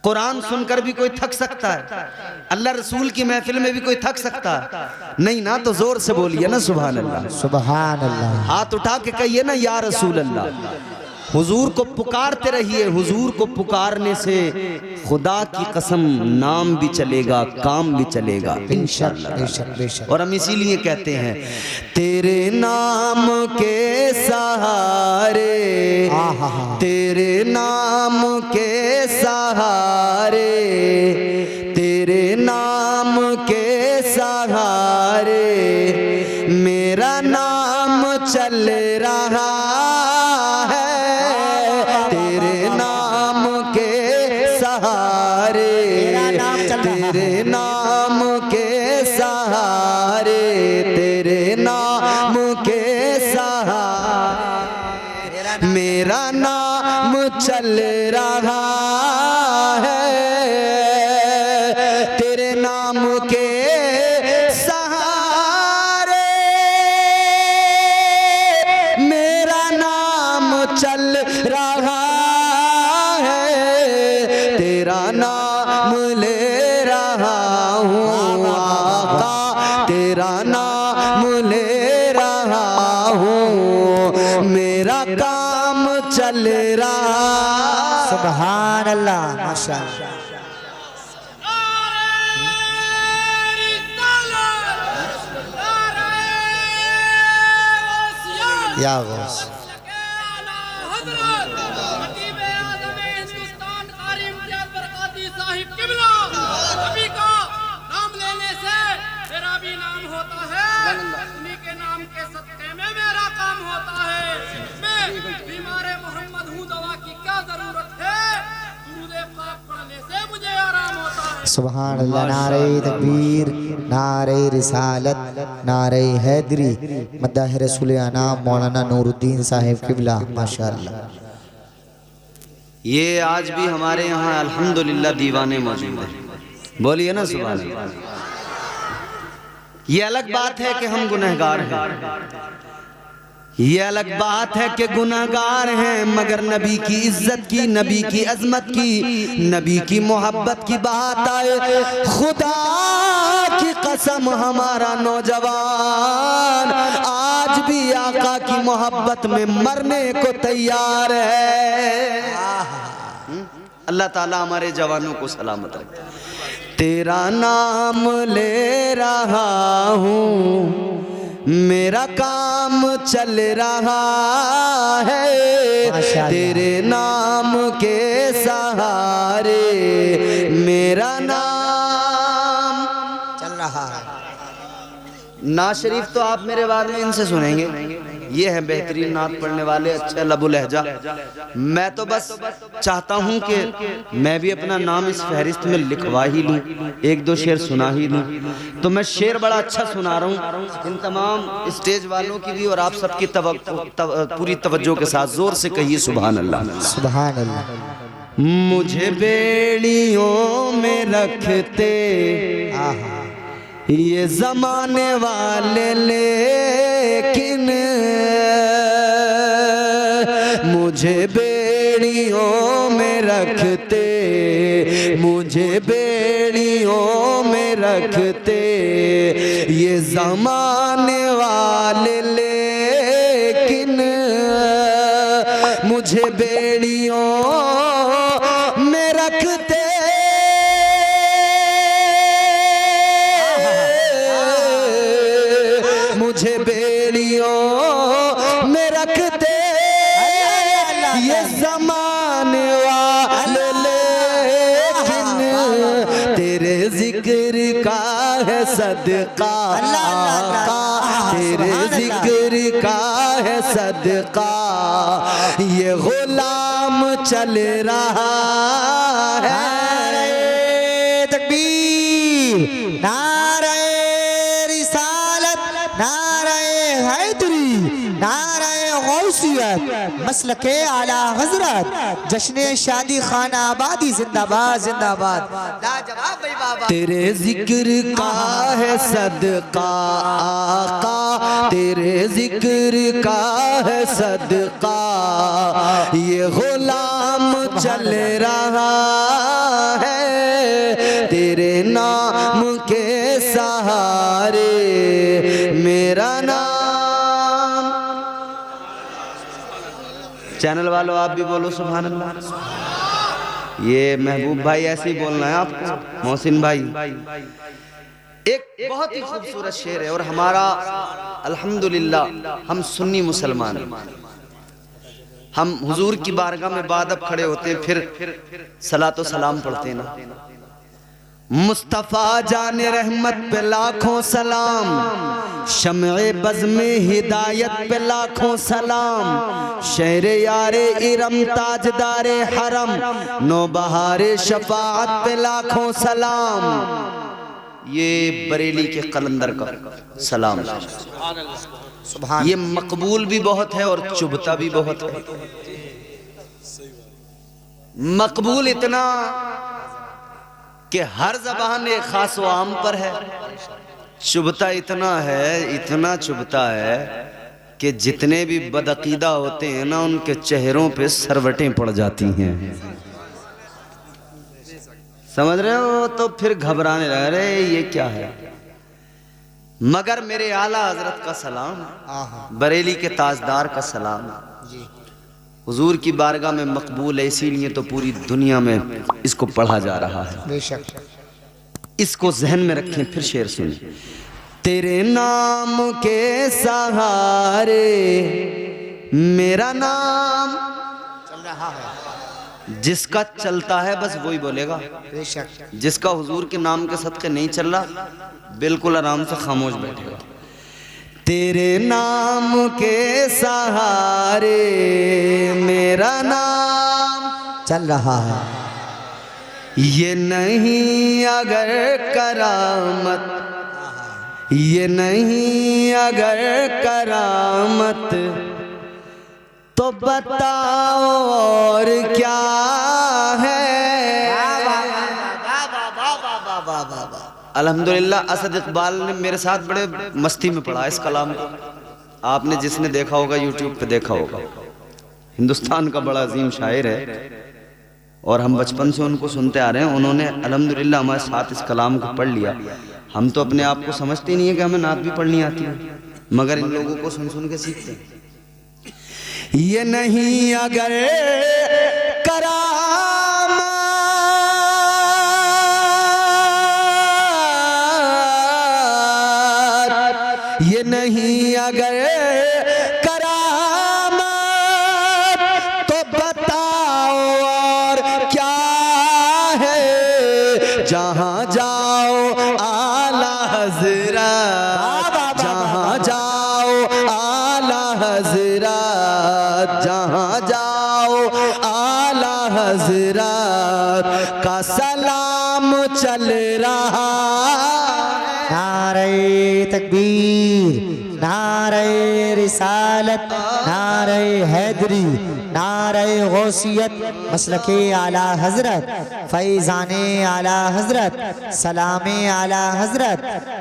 कुरान सुनकर भी कोई थक सकता है? अल्लाह रसूल की महफिल में भी कोई थक सकता है? नहीं ना। तो जोर से बोलिए ना सुभान अल्लाह। सुभान अल्लाह। हाथ उठा के कहिए ना या रसूल अल्लाह। हुजूर को पुकारते रहिए। हुजूर को पुकारने से खुदा की कसम नाम भी चलेगा, काम भी चलेगा इंशाअल्लाह। बेशक बेशक। और हम इसीलिए कहते हैं तेरे नाम के सहारे, तेरे नाम के सहारे, तेरे नाम के सहारे मेरा नाम चल रहा है। तेरे नाम के सहारे, तेरे नाम के सहारे, तेरे नाम के सहारे मेरा नाम चल रहा है। तेरे नाम के सहारे मेरा नाम चल रहा है। तेरा नाम ले रहा हूँ आका, तेरा नाम ले रहा हूँ, मेरा काम चल रहा। सुभान अल्लाह। माशाअल्लाह। या गौस। सुभान अल्लाह। नारे तकबीर, नारे रिसालत, नारे हैदरी, मद्दाह रसूल आना मौलाना नूरुद्दीन साहिब किबला। माशाअल्लाह। ये आज भी हमारे यहाँ अल्हम्दुलिल्लाह दीवाने मौजूद हैं। बोलिए ना सुभान अल्लाह। ये अलग बात है कि हम गुनहगार हैं, ये अलग बात है कि गुनाहगार हैं, मगर नबी की इज्जत की, नबी की अजमत की, नबी की मोहब्बत की बात आए, खुदा की कसम हमारा नौजवान आज भी आका की मोहब्बत में मरने को तैयार है। अल्लाह ताला हमारे जवानों को सलामत रखे। तेरा नाम ले रहा हूँ, मेरा काम चल रहा है। तेरे नाम के सहारे मेरा नाम चल रहा है। नात शरीफ तो आप मेरे बाद में इनसे सुनेंगे। ये है बेहतरीन नात पढ़ने वाले, अच्छा लबो लहजा। मैं तो बस चाहता हूँ कि मैं भी अपना नाम इस फहरिस्त में लिखवा ही लूँ, एक दो शेर सुना ही लूँ। तो मैं शेर बड़ा अच्छा सुना रहा हूँ इन तमाम स्टेज वालों की भी और आप सबकी पूरी तवज्जो के साथ जोर से कहिए सुभान अल्लाह। सुभान अल्लाह। मुझे बेड़ियों में रखते ये जमाने वाले, लेकिन मुझे बेड़ियों में रखते, मुझे बेड़ियों में रखते ये जमाने वाले, लेकिन मुझे बेड़ियों में रखते मुझे बेड़ियों जिक्र का है सदका आका, तेरे जिक्र का है सदका, ये गुलाम चल रहा है। नारे तकबीर, नारे रिसालत, नारे हैदरी, नारे गौसियत, मसलके आला हजरत, जश्न शादी खाना आबादी जिंदाबाद जिंदाबाद। लाजवाब भाई बाबा। तेरे जिक्र का है सदका आका, तेरे जिक्र का है सदका, ये गुलाम चल रहा है तेरे नाम के सहारे। मेरा नाम, चैनल वालों आप भी बोलो सुभान अल्लाह। ये महबूब भाई ऐसे ही बोलना है आपको, मोहसिन भाई। एक बहुत ही खूबसूरत शेर है और हमारा अल्हम्दुलिल्लाह हम सुन्नी मुसलमान हैं। हम हुजूर की बारगाह में बाद अब खड़े होते हैं, फिर सलातो सलाम पढ़ते हैं ना। मुस्तफ़ा जाने रहमत पे लाखों सलाम, शम्ए बज़ में हिदायत पे लाखों सलाम, शेरे यारे इरम ताजदारे हरम, नौबहारे शफाअत पे लाखों सलाम। ये बरेली के कलंदर का सलाम। सुभान। ये मकबूल भी बहुत है और चुभता भी बहुत है। मकबूल इतना कि हर ज़बान एक खास व आम पर है, चुभता इतना है, इतना चुभता है कि जितने भी बदअकीदा होते हैं ना, उनके चेहरों पे सरवटें पड़ जाती हैं। समझ रहे हो? तो फिर घबराने लग रहे ये क्या है। मगर मेरे आला हजरत का सलाम, बरेली के ताजदार का सलाम, हुजूर की बारगाह में मकबूल है, इसीलिए तो पूरी दुनिया में इसको पढ़ा जा रहा है। बेशक। इसको जहन में रखें। फिर शेर सुनिए। तेरे नाम के सहारे मेरा नाम चल रहा है। जिसका चलता है बस वही बोलेगा। बेशक। जिसका हुजूर के नाम के सदके नहीं चल रहा, बिल्कुल आराम से खामोश बैठेगा। तेरे नाम के सहारे मेरा नाम चल रहा है। ये नहीं अगर करामत, ये नहीं अगर करामत, तो बताओ और क्या है। अल्हम्दुलिल्लाह असद इकबाल ने मेरे साथ बड़े मस्ती में पढ़ा इस कलाम को। आपने जिसने देखा होगा, यूट्यूब पे देखा होगा। हिंदुस्तान का बड़ा अजीम शायर है और हम बचपन से उनको सुनते आ रहे हैं। उन्होंने अल्हम्दुलिल्लाह हमारे साथ इस कलाम को पढ़ लिया। हम तो अपने आप को समझते नहीं है कि हमें नात भी पढ़नी आती है, मगर इन लोगों को सुन सुन के सीखते हैं। ये नहीं अगर ये नहीं अगर करामत, तो बताओ और क्या है। जहाँ जाओ आला हज़रत, जहाँ जाओ आला हज़रत, जहाँ जाओ आला हज़रत का सलाम चल रहा। नारे तकबीर, नारे रिसालत, नारे हैदरी, नारे गौसियत, मसलके आला हजरत, फैज़ाने आला हजरत, सलामे आला हजरत,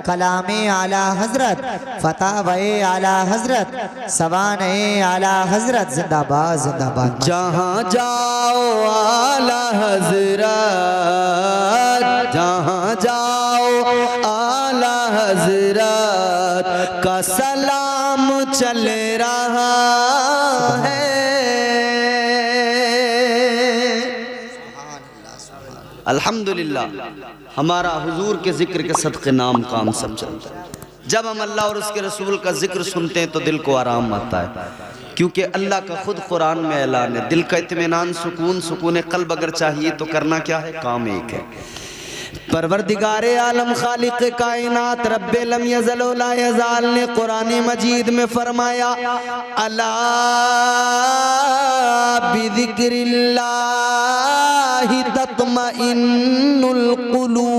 कलामे आला हजरत, फतावे आला हजरत, सवाने आला हजरत। जिंदाबाद जिंदाबाद। जहाँ जाओ आला हज़रत, जहाँ जाओ आला हज़रत का सलाम चल रहा है। अल्हम्दुलिल्लाह हमारा हुजूर के जिक्र के सदक़े नाम काम सब चलता है। जब हम अल्लाह और उसके रसूल का जिक्र सुनते हैं तो दिल को आराम आता है, क्योंकि अल्लाह का खुद कुरान में ऐलान है, दिल का इत्मीनान सुकून, सुकून कल्ब अगर चाहिए तो करना क्या है, काम एक है। परवरदिगारे आलम खालिक कायनात रब्बे लम यज़ल व ला यज़ाल ने कुरान मजीद में फरमाया, अला बिज़िक्रिल्लाहि तत्मइन्नुल क़ुलूब।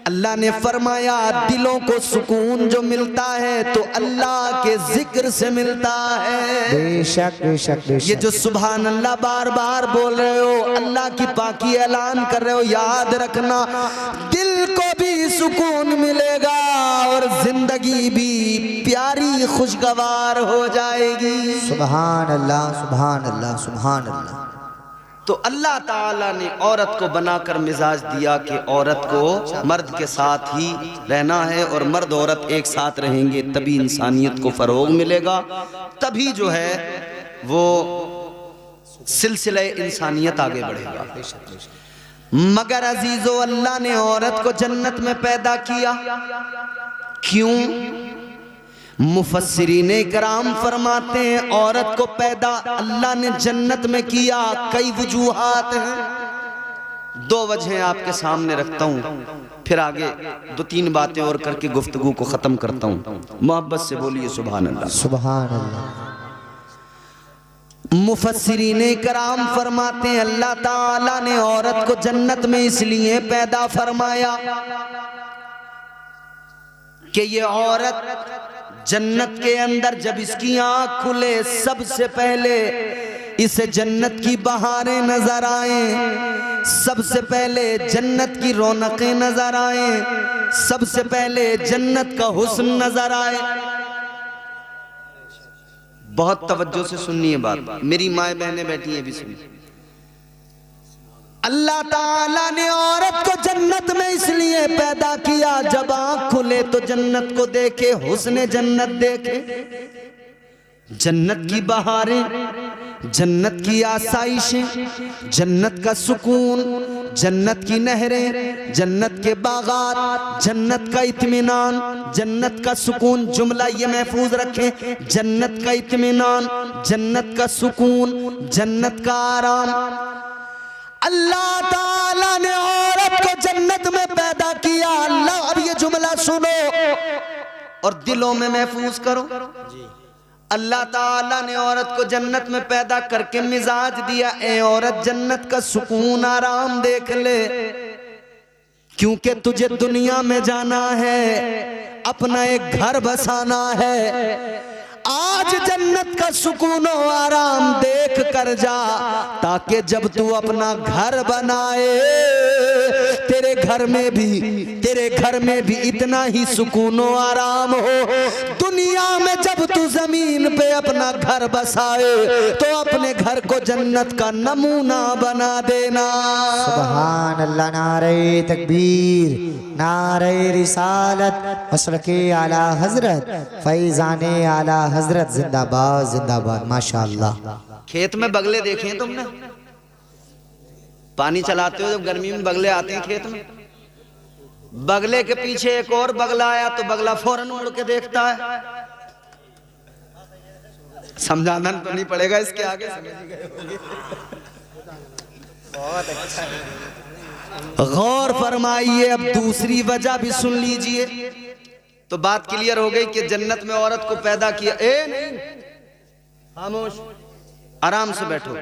अल्लाह ने फरमाया दिलों को सुकून जो मिलता है तो अल्लाह के जिक्र से मिलता है। बेशक बेशक बेशक। ये जो सुभान अल्लाह बार बार बोल रहे हो, अल्लाह की पाकी ऐलान कर रहे हो, याद रखना दिल को भी सुकून मिलेगा और जिंदगी भी प्यारी खुशगवार हो जाएगी। सुभान अल्लाह सुभान अल्लाह सुभान अल्लाह। तो अल्लाह ताला ने औरत को बनाकर मिजाज दिया कि औरत को मर्द के साथ ही रहना है और मर्द औरत एक साथ रहेंगे, तभी इंसानियत को फरोग मिलेगा, तभी जो है वो सिलसिले इंसानियत आगे बढ़ेगा। मगर अजीजो अल्लाह ने औरत को जन्नत में पैदा किया, क्यों? मुफस्सिरीन इकराम फरमाते हैं औरत को पैदा अल्लाह ने जन्नत में किया, कई वजूहात हैं। दो वजह आपके सामने रखता हूँ, फिर आगे दो तीन बातें और करके गुफ्तगू को खत्म करता हूँ। मोहब्बत से बोलिए सुभान अल्लाह सुभान अल्लाह। मुफस्सिरीन इकराम फरमाते हैं अल्लाह ताला ने औरत को जन्नत में इसलिए पैदा फरमाया कि ये औरत जन्नत के अंदर जब इसकी आंख खुले सबसे पहले इसे जन्नत की बहारें नजर आए, सबसे पहले जन्नत की रौनकें नजर आए, सबसे पहले जन्नत का हुस्न नजर आए। बहुत तवज्जो से सुनिए बात, मेरी माए बहनें बैठी हैं भी सुनिए। अल्लाह ताला ने औरत को जन्नत में इसलिए पैदा किया जब आंख खुले तो जन्नत को देखे, हुस्न जन्नत देखे, जन्नत की बहारें, जन्नत की आसाइशें, जन्नत का सुकून, जन्नत की नहरें, जन्नत के बागात, जन्नत का इत्मीनान, जन्नत का सुकून। जुमला ये महफूज रखें, जन्नत का इत्मीनान, जन्नत का सुकून, जन्नत का आराम। अल्लाह ताला ने औरत को जन्नत में पैदा किया। अल्लाह, अब ये जुमला सुनो और दिलों में महफूज करो। अल्लाह ताला ने औरत को जन्नत में पैदा करके मिजाज दिया, ए औरत जन्नत का सुकून आराम देख ले, क्योंकि तुझे दुनिया में जाना है, अपना एक घर बसाना है। आज जन्नत का सुकून और आराम देख कर जा, ताकि जब तू अपना घर बनाए तेरे घर में भी इतना ही सुकून और आराम हो। दुनिया में जब तू जमीन पे अपना घर बसाए तो अपने घर को जन्नत का नमूना बना देना। सुभान अल्लाह। नारे तकबीर, नारे रिसालत, मसलके आला हजरत, फैजाने आला हजरत, जिंदाबाद जिंदाबाद। माशाअल्लाह। खेत में बगले देखे हैं तुमने? पानी चलाते हो जब गर्मी में बगले आते हैं खेत में, बगले के पीछे एक और बगला आया तो बगला फौरन उड़ के देखता है। समझाना तो नहीं पड़ेगा इसके आगे, समझ गए होंगे। बहुत अच्छा है। गौर फरमाइए, अब दूसरी वजह भी सुन लीजिए तो बात क्लियर हो गई कि जन्नत में औरत को पैदा किया। नहीं, खामोश, आराम से बैठो।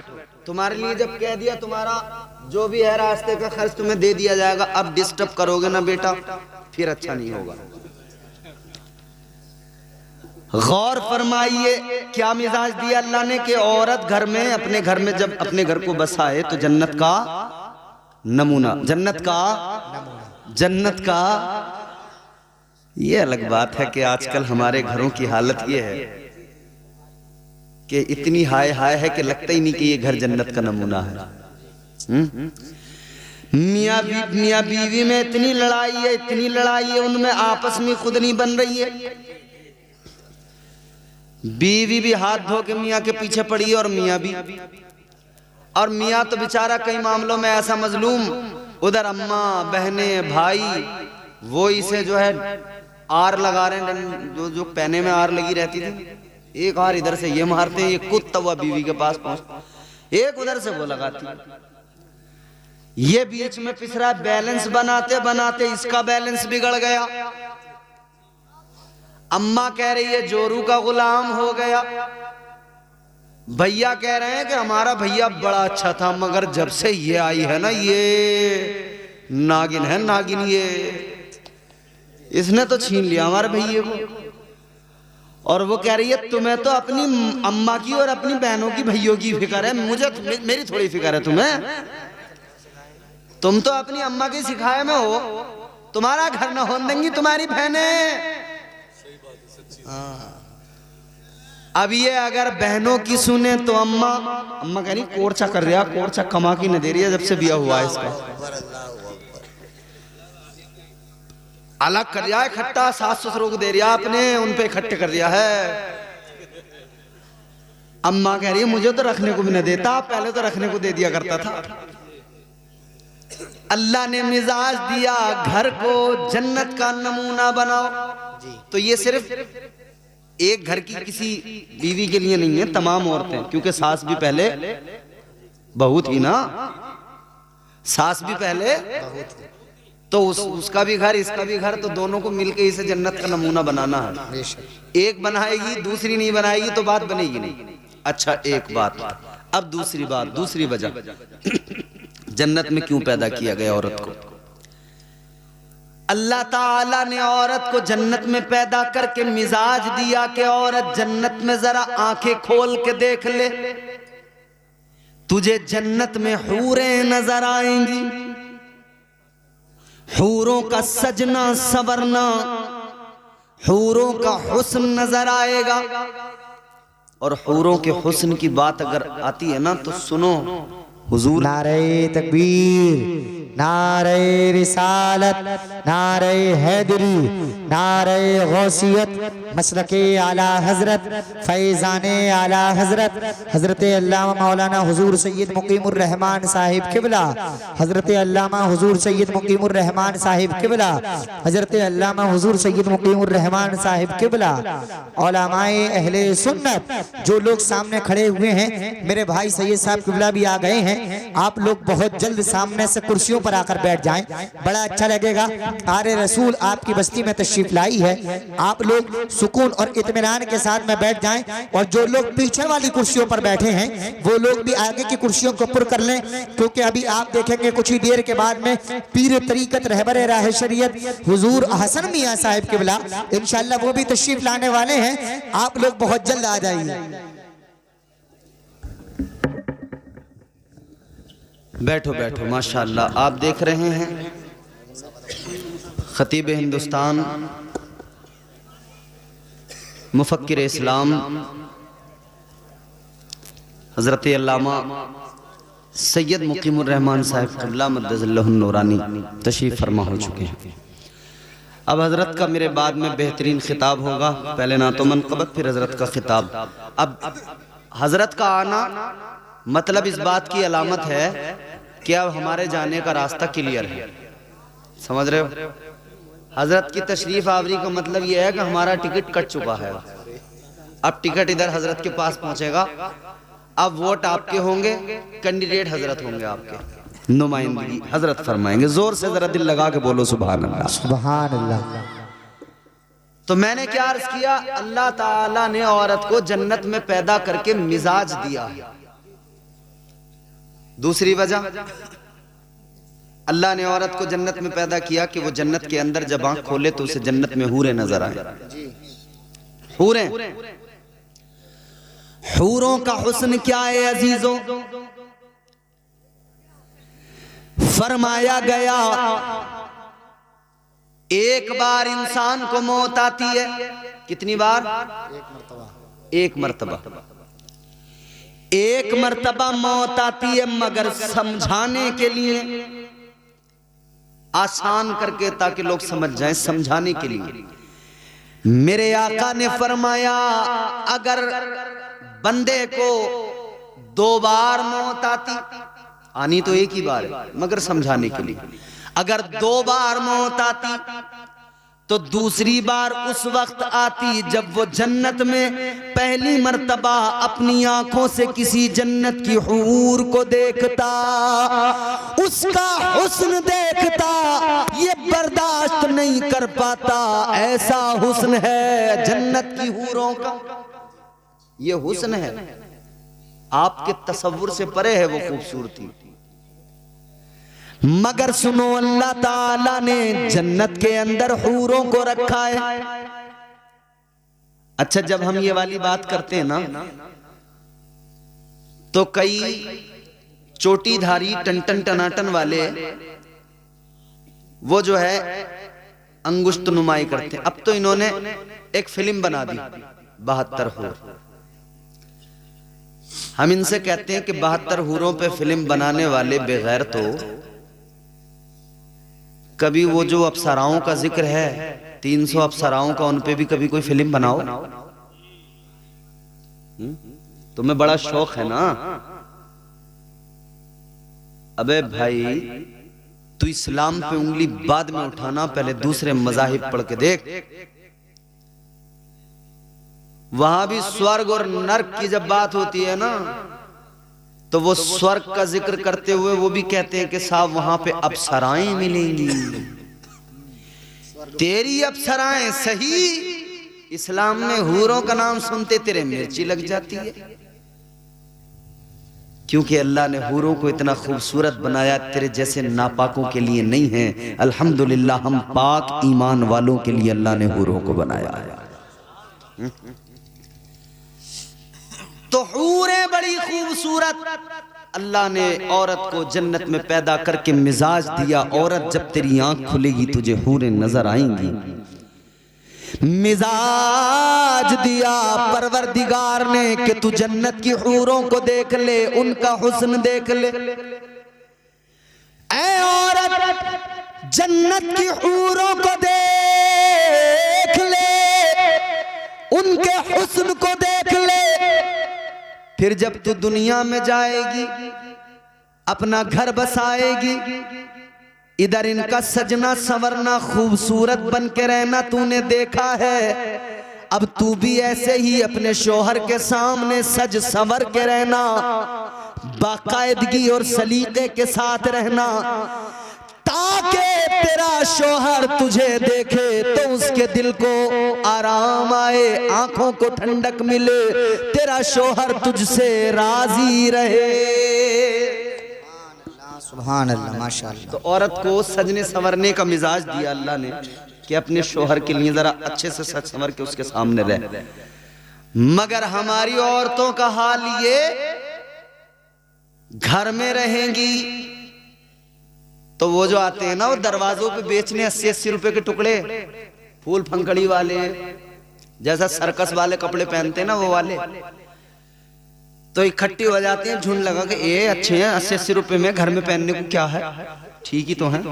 तुम्हारे लिए जब कह दिया तुम्हारा जो भी है रास्ते का खर्च तुम्हें दे दिया जाएगा, अब डिस्टर्ब करोगे ना बेटा फिर अच्छा नहीं होगा। गौर फरमाइए क्या मिजाज दिया अल्लाह ने कि औरत घर में, अपने घर में जब अपने घर को बसाए तो जन्नत का नमूना, जन्नत का। ये अलग बात है कि आजकल हमारे घरों की हालत ये है कि इतनी हाय हाय है कि लगता ही नहीं कि ये घर जन्नत का नमूना है। मियाँ बीवी में इतनी लड़ाई है, उनमें आपस में खुद नहीं बन रही है। बीवी भी हाथ धो के मियाँ के पीछे पड़ी है और मियाँ भी, और मियाँ तो बेचारा कई मामलों में ऐसा मजलूम, उधर अम्मा बहने भाई वो इसे जो है आर लगा रहे हैं, जो पहने में आर लगी रहती थी, एक आर इधर से ये मारते हैं, ये कुत्ता हुआ बीवी के पास पहुंच, एक उधर से वो लगाती। ये बीच में पिसरा, बैलेंस बनाते बनाते इसका बैलेंस बिगड़ गया। अम्मा कह रही है जोरू का गुलाम हो गया। भैया कह रहे हैं कि हमारा भैया बड़ा अच्छा था, मगर जब से ये आई है ना, ये नागिन है नागिन, ये इसने तो छीन लिया हमारे भैया को। और वो कह रही है तुम्हें तो अपनी अम्मा की और अपनी बहनों की भैयों की फिक्र है, मुझे मेरी थोड़ी फिक्र है तुम्हें। तुम तो अपनी अम्मा की सिखाए में हो, तुम्हारा घर न होने देंगी तुम्हारी बहनें। अब ये अगर बहनों की सुने तो अम्मा कह रही कोर्चा कर रहा, कोर्चा कमा की न दे रही है जब से बिया हुआ है इसका, अलग कर दिया है इकट्ठा, सास ससुरों को दे दिया आपने, उन पे इकट्ठे कर दिया है। अम्मा कह रही है मुझे तो रखने को भी न देता, पहले तो रखने को दे दिया करता था। अल्लाह ने मिजाज दिया घर को जन्नत का नमूना बनाओ, तो ये सिर्फ एक घर की किसी बीवी के लिए नहीं है, तमाम औरतें, क्योंकि सास भी पहले बहू थी ना, सास भी पहले, तो उसका भी घर इसका भी घर, तो दोनों को मिलकर इसे जन्नत का नमूना बनाना है। एक बनाएगी दूसरी नहीं बनाएगी तो बात बनेगी नहीं। अच्छा एक बात, अब दूसरी बात, दूसरी वजह जन्नत में क्यों पैदा किया गया औरत को। अल्लाह ताला ने औरत को जन्नत में पैदा करके मिजाज दिया कि औरत जन्नत में जरा आंखें खोल के देख ले, तुझे जन्नत में हूरें नजर आएंगी, हूरों का सजना संवरना, हूरों का हुस्न नजर आएगा। और हूरों के हुस्न की बात अगर आती है ना तो सुनो, हुजूर नारे तकबीर, नारे रिसालत, नारे हैदरी, नारे गौसियत, मसलके आला हजरत, फैज़ाने आला हजरत, हजरत अल्लामा मौलाना हुजूर सैयद मुकीमुर रहमान साहिब किबला, हजरत अल्लामा हुजूर सैयद मुकीमुर रहमान साहिब किबला, हजरत अल्लामा हुजूर सैयद मुकीमुर रहमान साहिब किबला, उलमाए अहले सुन्नत जो लोग सामने खड़े हुए हैं, मेरे भाई सैयद साहब किबला भी आ गए हैं। आप लोग बहुत जल्द सामने से कुर्सियों पर आकर बैठ जाएं, बड़ा अच्छा लगेगा। आरे रसूल आपकी बस्ती में तशरीफ लाई है, आप लोग सुकून और इत्मीनान के साथ में बैठ जाएं, और जो लोग पीछे वाली कुर्सियों पर बैठे हैं वो लोग भी आगे की कुर्सियों को पुर कर लें, क्योंकि अभी आप देखेंगे कुछ ही देर के बाद में पीर तरीकत रहबर राह शरीयत हुजूर हसन मियां साहिब किबला इंशाअल्लाह वो भी तशरीफ लाने वाले हैं। आप लोग बहुत जल्द आ जाइए। बैठो बैठो, माशाअल्लाह। आप देख रहे हैं खतीब हिंदुस्तान, मुफक्किर इस्लाम हजरत अल्लामा सैयद मुकीमुर रहमान साहिब क़िबला मद्दज़ल्लहु नूरानी तशरीफ़ फरमा हो चुके हैं। अब हजरत का मेरे बाद में बेहतरीन खिताब होगा, पहले ना तो मनक़बत फिर हजरत का खिताब। अब हजरत का आना मतलब इस बात की अलामत है कि अब हमारे जाने का रास्ता क्लियर है, समझ रहे हो। हजरत की तशरीफ आवरी का मतलब यह है कि हमारा टिकट कट चुका है, अब टिकट इधर हजरत के पास पहुंचेगा। अब वोट आपके होंगे, कैंडिडेट हजरत होंगे, आपके नुमाइंदगी हजरत फरमाएंगे। जोर से जरा दिल लगा के बोलो सुभान अल्लाह, सुभान अल्लाह। तो मैंने क्या अर्ज किया, अल्लाह ताला ने औरत को जन्नत में पैदा करके मिजाज दिया है। दूसरी वजह, अल्लाह ने औरत को जन्नत में पैदा किया कि वो जन्नत के अंदर जब आंख खोले तो उसे जन्नत में हूरें नजर आए। हूरें, हूरों का हुस्न क्या है अजीजों, फरमाया गया एक बार इंसान को मौत आती है, कितनी बार? एक मर्तबा। एक मर्तबा मौत आती है, मगर समझाने के लिए, आसान करके ताकि लोग समझ जाएं, समझाने के लिए मेरे आका ने फरमाया अगर बंदे को 2 बार मौत आनी तो एक ही बार है, मगर समझाने के लिए, अगर 2 बार मौत आती तो दूसरी बार उस वक्त आती जब वो जन्नत में पहली मर्तबा अपनी आंखों से किसी जन्नत की हूर को देखता, उसका हुस्न देखता, ये बर्दाश्त नहीं कर पाता। ऐसा हुस्न है जन्नत की हूरों का, ये हुस्न है, आपके तसव्वुर से परे है वो खूबसूरती। मगर सुनो, अल्लाह ताला ने जन्नत के अंदर हूरों को रखा है। अच्छा, जब हम ये वाली बात करते हैं ना, तो कई चोटीधारी टन टनाटन वाले वो जो है अंगुष्ठ नुमाई करते हैं। अब तो इन्होंने एक फिल्म बना दी 72 हूर। हम इनसे कहते हैं कि 72 हूरों पे फिल्म बनाने वाले बेगैर तो कभी वो जो अप्सराओं का जिक्र है 300 अप्सराओं का, उन पे भी कभी कोई फिल्म बनाओ। तुम्हें बड़ा शौक है ना। अबे भाई, तू इस्लाम पे उंगली बाद में उठाना, पहले दूसरे मजाहिब पढ़ के देख। वहां भी स्वर्ग और नर्क की जब बात होती है ना, तो वो स्वर्ग का जिक्र करते हुए वो भी कहते हैं कि साहब वहां पे अप्सराएं मिलेंगी। तेरी अप्सराएं सही, इस्लाम में हूरों का नाम सुनते तेरे मिर्ची लग जाती है, क्योंकि अल्लाह ने हूरों को इतना खूबसूरत बनाया, तेरे जैसे नापाकों के लिए नहीं है। अल्हम्दुलिल्लाह, हम पाक ईमान वालों के लिए अल्लाह ने हूरों को बनाया है। तो हूरें बड़ी खूबसूरत, अल्लाह ने औरत को जन्नत में पैदा करके मिजाज दिया। औरत जब तेरी आंख खुलेगी तुझे हूरें नजर आएंगी। मिजाज दिया परवरदिगार ने कि तू जन्नत की हूरों को देख ले, उनका हुस्न देख ले। ऐ औरत, जन्नत की हूरों को देख ले, उनके हुस्न को देख ले। फिर जब तू दुनिया में जाएगी, अपना घर बसाएगी, इधर इनका सजना संवरना, खूबसूरत बन के रहना तूने देखा है। अब तू भी ऐसे ही अपने शोहर के सामने सज संवर के रहना, बाकायदगी और सलीके के साथ रहना, ताकि तेरा शोहर तुझे देखे तो उसके दिल को आराम आए, आंखों को ठंडक मिले, तेरा शोहर तुझसे राजी रहे। सुभान अल्लाह, माशाअल्लाह। तो औरत को सजने संवरने का मिजाज दिया अल्लाह ने कि अपने शोहर के लिए जरा अच्छे से सज संवर के उसके सामने रहे। मगर हमारी औरतों का हाल ये, घर में रहेंगी तो वो जो आते हैं ना, वो दरवाजों पे बेचने 80-80 रुपए के टुकड़े, फूल फंकड़ी वाले, जैसा सर्कस वाले कपड़े पहनते हैं ना वो वाले, तो इकट्ठी हो जाती हैं झुंड लगा के, ये अच्छे हैं 80-80 रुपए में, घर में पहनने को क्या है, ठीक ही तो है।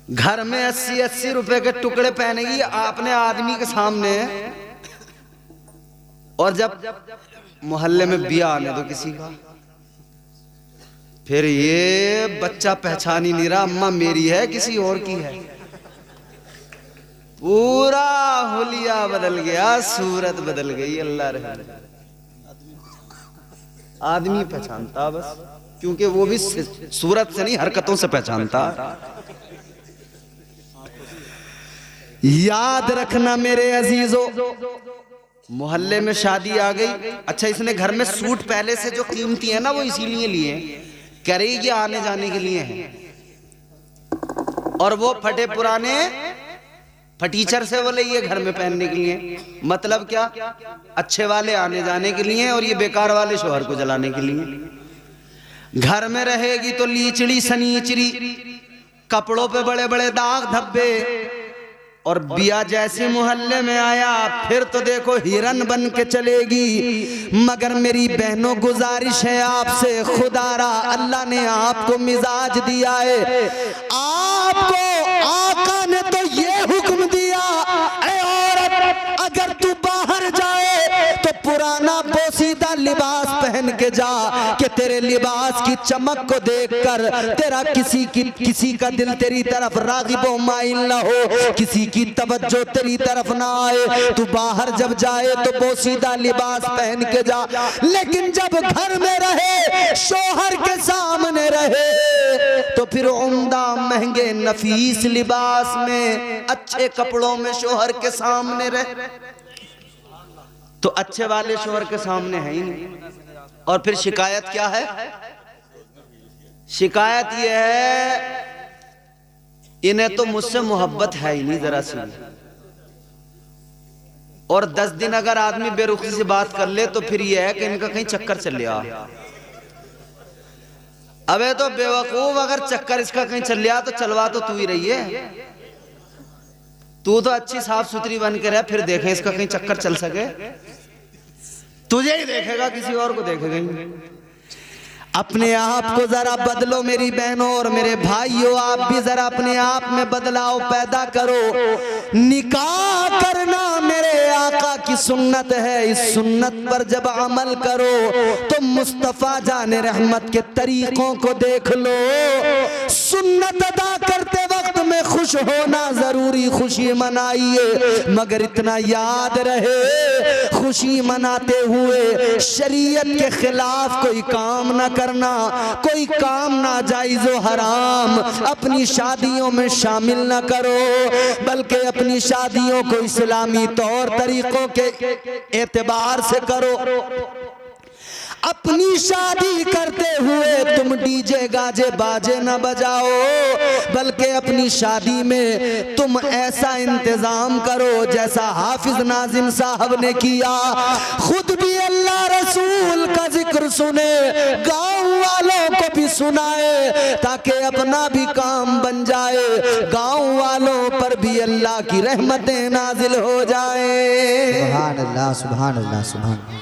घर में 80-80 रुपए के टुकड़े पहनेगी अपने आदमी के सामने, और जब मोहल्ले में ब्याह आने दो किसी का, फिर ये बच्चा पहचान ही नहीं रहा अम्मा मेरी है किसी और की है। पूरा हुलिया बदल गया, सूरत बदल गई। अल्लाह रहे, आदमी पहचानता बस, क्योंकि वो भी सूरत से नहीं हरकतों से पहचानता। याद रखना मेरे अजीजों, मोहल्ले में शादी आ गई, अच्छा इसने घर में सूट पहले से जो कीमती है ना वो इसीलिए लिए, कह रही कि आने जाने के लिए हैं, और वो फटे पुराने फटीचर से बोले ये घर में पहनने के लिए। मतलब क्या, अच्छे वाले आने जाने के लिए और ये बेकार वाले शोहर को जलाने के लिए। घर में रहेगी तो लीचड़ी सनीचरी, कपड़ों पे बड़े बड़े दाग धब्बे, और बिया जैसे मोहल्ले में आया फिर तो देखो हिरन बन के चलेगी। मगर मेरी बहनों गुजारिश है आपसे, खुदारा अल्लाह ने आपको मिजाज दिया है, आपको आका ने तो ये हुक्म दिया, ऐ औरत अगर तू बाहर जाए तो पुराना पोसीदा लिबास पहन के जा, कि तेरे लिबास की चमक को देखकर तेरा किसी का दिल तेरी तरफ रागिब व माइल ना हो, किसी की तवज्जो तेरी तरफ ना आए। तू बाहर जब जाए तो बोसीदा लिबास पहन के जा, लेकिन जब घर में रहे, शोहर के सामने रहे, तो फिर उम्दा महंगे नफीस लिबास में, अच्छे कपड़ों में शोहर के सामने रहे, तो अच्छे वाले शोहर के सामने है ही नहीं। और फिर शिकायत क्या है? शिकायत यह है इन्हें तो मुझसे मोहब्बत है ही नहीं जरा सी। और 10 दिन अगर आदमी बेरुखी से बात कर ले तो फिर यह है कि इनका कहीं चक्कर चल लिया। अबे तो बेवकूफ, अगर चक्कर इसका कहीं चल लिया तो चलवा तो तू ही रही है। तू तो अच्छी साफ सुथरी बन के रह, फिर देखें इसका कहीं चक्कर चल सके। तुझे ही देखेगा, किसी और को देखेगा ही। अपने आप को जरा बदलो मेरी बहनों और मेरे भाइयों, आप भी जरा अपने आप में बदलाव पैदा करो। निकाह करना मेरे आका की सुन्नत है, इस सुन्नत पर जब अमल करो तो मुस्तफा जाने रहमत के तरीकों को देख लो। सुन्नत अदा करते वक्त में खुश होना जरूरी, खुशी मनाइए, मगर इतना याद रहे खुशी मनाते हुए शरीयत के खिलाफ कोई काम ना करना, कोई काम नाजायज व हराम अपनी शादियों में शामिल ना करो, बल्कि अपनी शादियों को इस्लामी तौर तरीकों के एतबार से करो। अपनी शादी करते हुए तुम डीजे गाजे बाजे न बजाओ, बल्कि अपनी शादी में तुम ऐसा इंतजाम करो जैसा हाफिज नाजिम साहब ने किया। खुद भी अल्लाह रसूल का जिक्र सुने, गांव वालों को भी सुनाए, ताकि अपना भी काम बन जाए, गांव वालों पर भी अल्लाह की रहमतें नाजिल हो जाए। सुभान अल्लाह, सुभान अल्लाह, सुभान अल्लाह।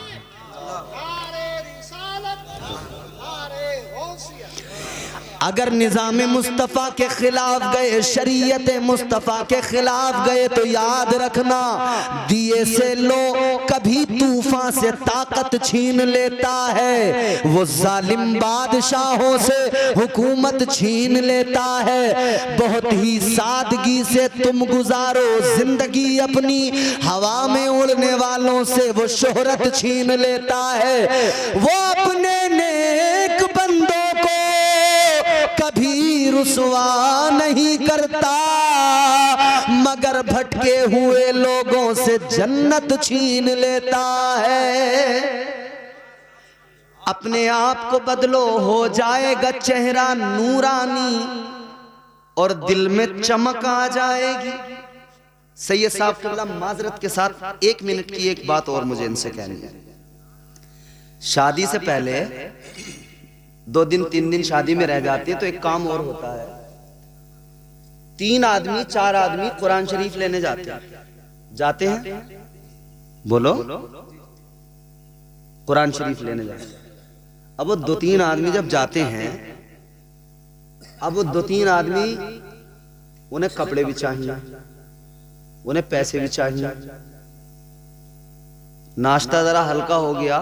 अगर निज़ाम मुस्तफ़ा के खिलाफ गए, शरीयत मुस्तफ़ा के खिलाफ गए, तो याद रखना दिए से लो कभी तूफान से ताकत छीन लेता है, वो जालिम बादशाहों से हुकूमत छीन लेता है। बहुत ही सादगी से तुम गुजारो जिंदगी अपनी, हवा में उड़ने वालों से वो शोहरत छीन लेता है। वो अपने नेक बंदों को कभी रुसवा नहीं करता, मगर भटके हुए लोगों से जन्नत छीन लेता है। अपने आप को बदलो, हो जाएगा चेहरा नूरानी और दिल में चमक आ जाएगी। सैयद साहब क़िबला माजरत के साथ 1 मिनट की एक बात और मुझे इनसे कहनी है। शादी से पहले 2 दिन 3 दिन शादी में रह जाते हैं तो एक काम और होता है। 3 आदमी 4 आदमी कुरान शरीफ लेने जाते हैं, बोलो, कुरान शरीफ लेने जाते हैं। अब वो 2-3 आदमी जब जाते हैं, अब वो 2-3 आदमी, उन्हें कपड़े भी चाहिए, उन्हें पैसे भी चाहिए, नाश्ता जरा हल्का हो गया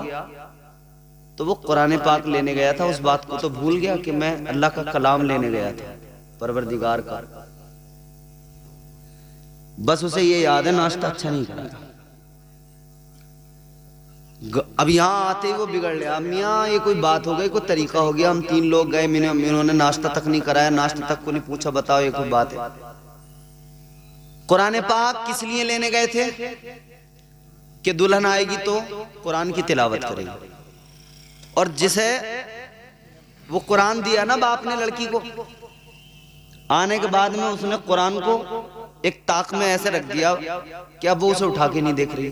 तो वो कुरान पाक लेने गया था, उस बात को तो भूल गया कि मैं अल्लाह का कलाम लेने गया था, परवरदिगार का। बस उसे ये याद है नाश्ता अच्छा नहीं करा। अब यहाँ आते ही वो बिगड़ लिया। मियाँ ये कोई बात हो गई, कोई तरीका हो गया, हम 3 लोग गए, इन्होंने नाश्ता तक नहीं कराया, नाश्ता तक को नहीं पूछा, बताओ ये कोई बात है? कुरान पाक किस लिए लेने गए थे? कि दुल्हन आएगी तो कुरान की तिलावत करेगी, और जिसे वो कुरान दिया ना बाप ने लड़की को, आने के बाद में उसने कुरान को एक ताक में ऐसे रख दिया कि अब वो उसे उठा के नहीं देख रही।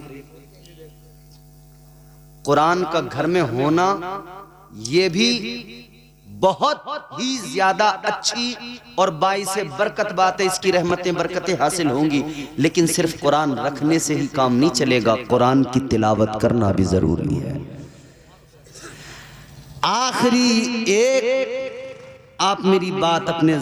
कुरान का घर में होना ये भी बहुत ही ज्यादा अच्छी और बाइसे बरकत बात है, इसकी रहमतें बरकतें हासिल होंगी, लेकिन सिर्फ कुरान रखने से ही काम नहीं चलेगा, कुरान की तिलावत करना भी जरूरी है। आखिरी एक आप मेरी बात अपने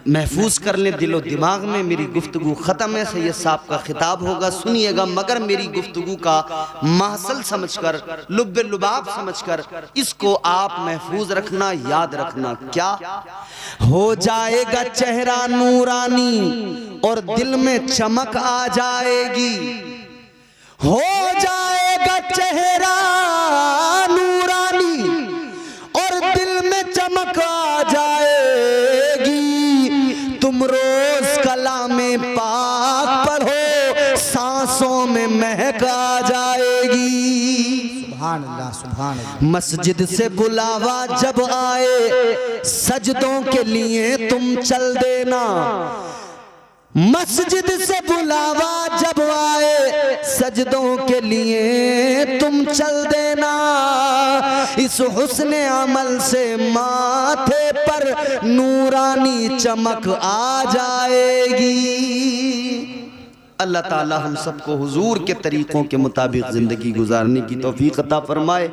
महफूज कर लें दिलो दिमाग में। मेरी गुफ्तगू ख़त्म है, सैयद साहब का खिताब होगा, सुनिएगा, मगर मेरी गुफ्तगू का महसल समझकर, लुब्बे लुबाब समझकर इसको आप महफूज रखना, याद रखना। क्या हो जाएगा चेहरा नूरानी और दिल में चमक आ जाएगी। हो जाएगा चेहरा नूरानी और दिल में चमक आ जाएगी। तुम रोज कलामे पाक पढ़ो, सांसों में महक आ जाएगी। सुभान अल्लाह, सुभान अल्लाह। मस्जिद से बुलावा जब आए सजदों के लिए तुम चल देना। मस्जिद से बुलावा जब आए सजदों के लिए तुम चल देना। इस हुस्ने अमल से माथे पर नूरानी चमक आ जाएगी। अल्लाह ताला हम सबको हुजूर के तरीक़ों के मुताबिक ज़िंदगी गुजारने की तौफीक अता फरमाए।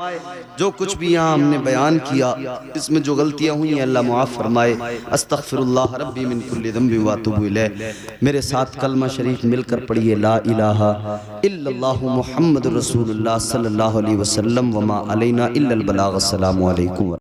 जो कुछ भी यहाँ हमने बयान किया इसमें जो गलतियाँ हुई हैं अल्लाह मुआफ़ फरमाए। अस्तग़फ़िरुल्लाह रब्बी मिन कुल्लि ज़ंबि व अतूबु इलैह। मेरे साथ कलमा शरीफ मिलकर पढ़िए, ला इलाहा इल्लल्लाहु मुहम्मदुर रसूलुल्लाह सल्लल्लाहु अलैहि वसल्लम व मा अलैना इल्लल बलाग। अस्सलामु अलैकुम।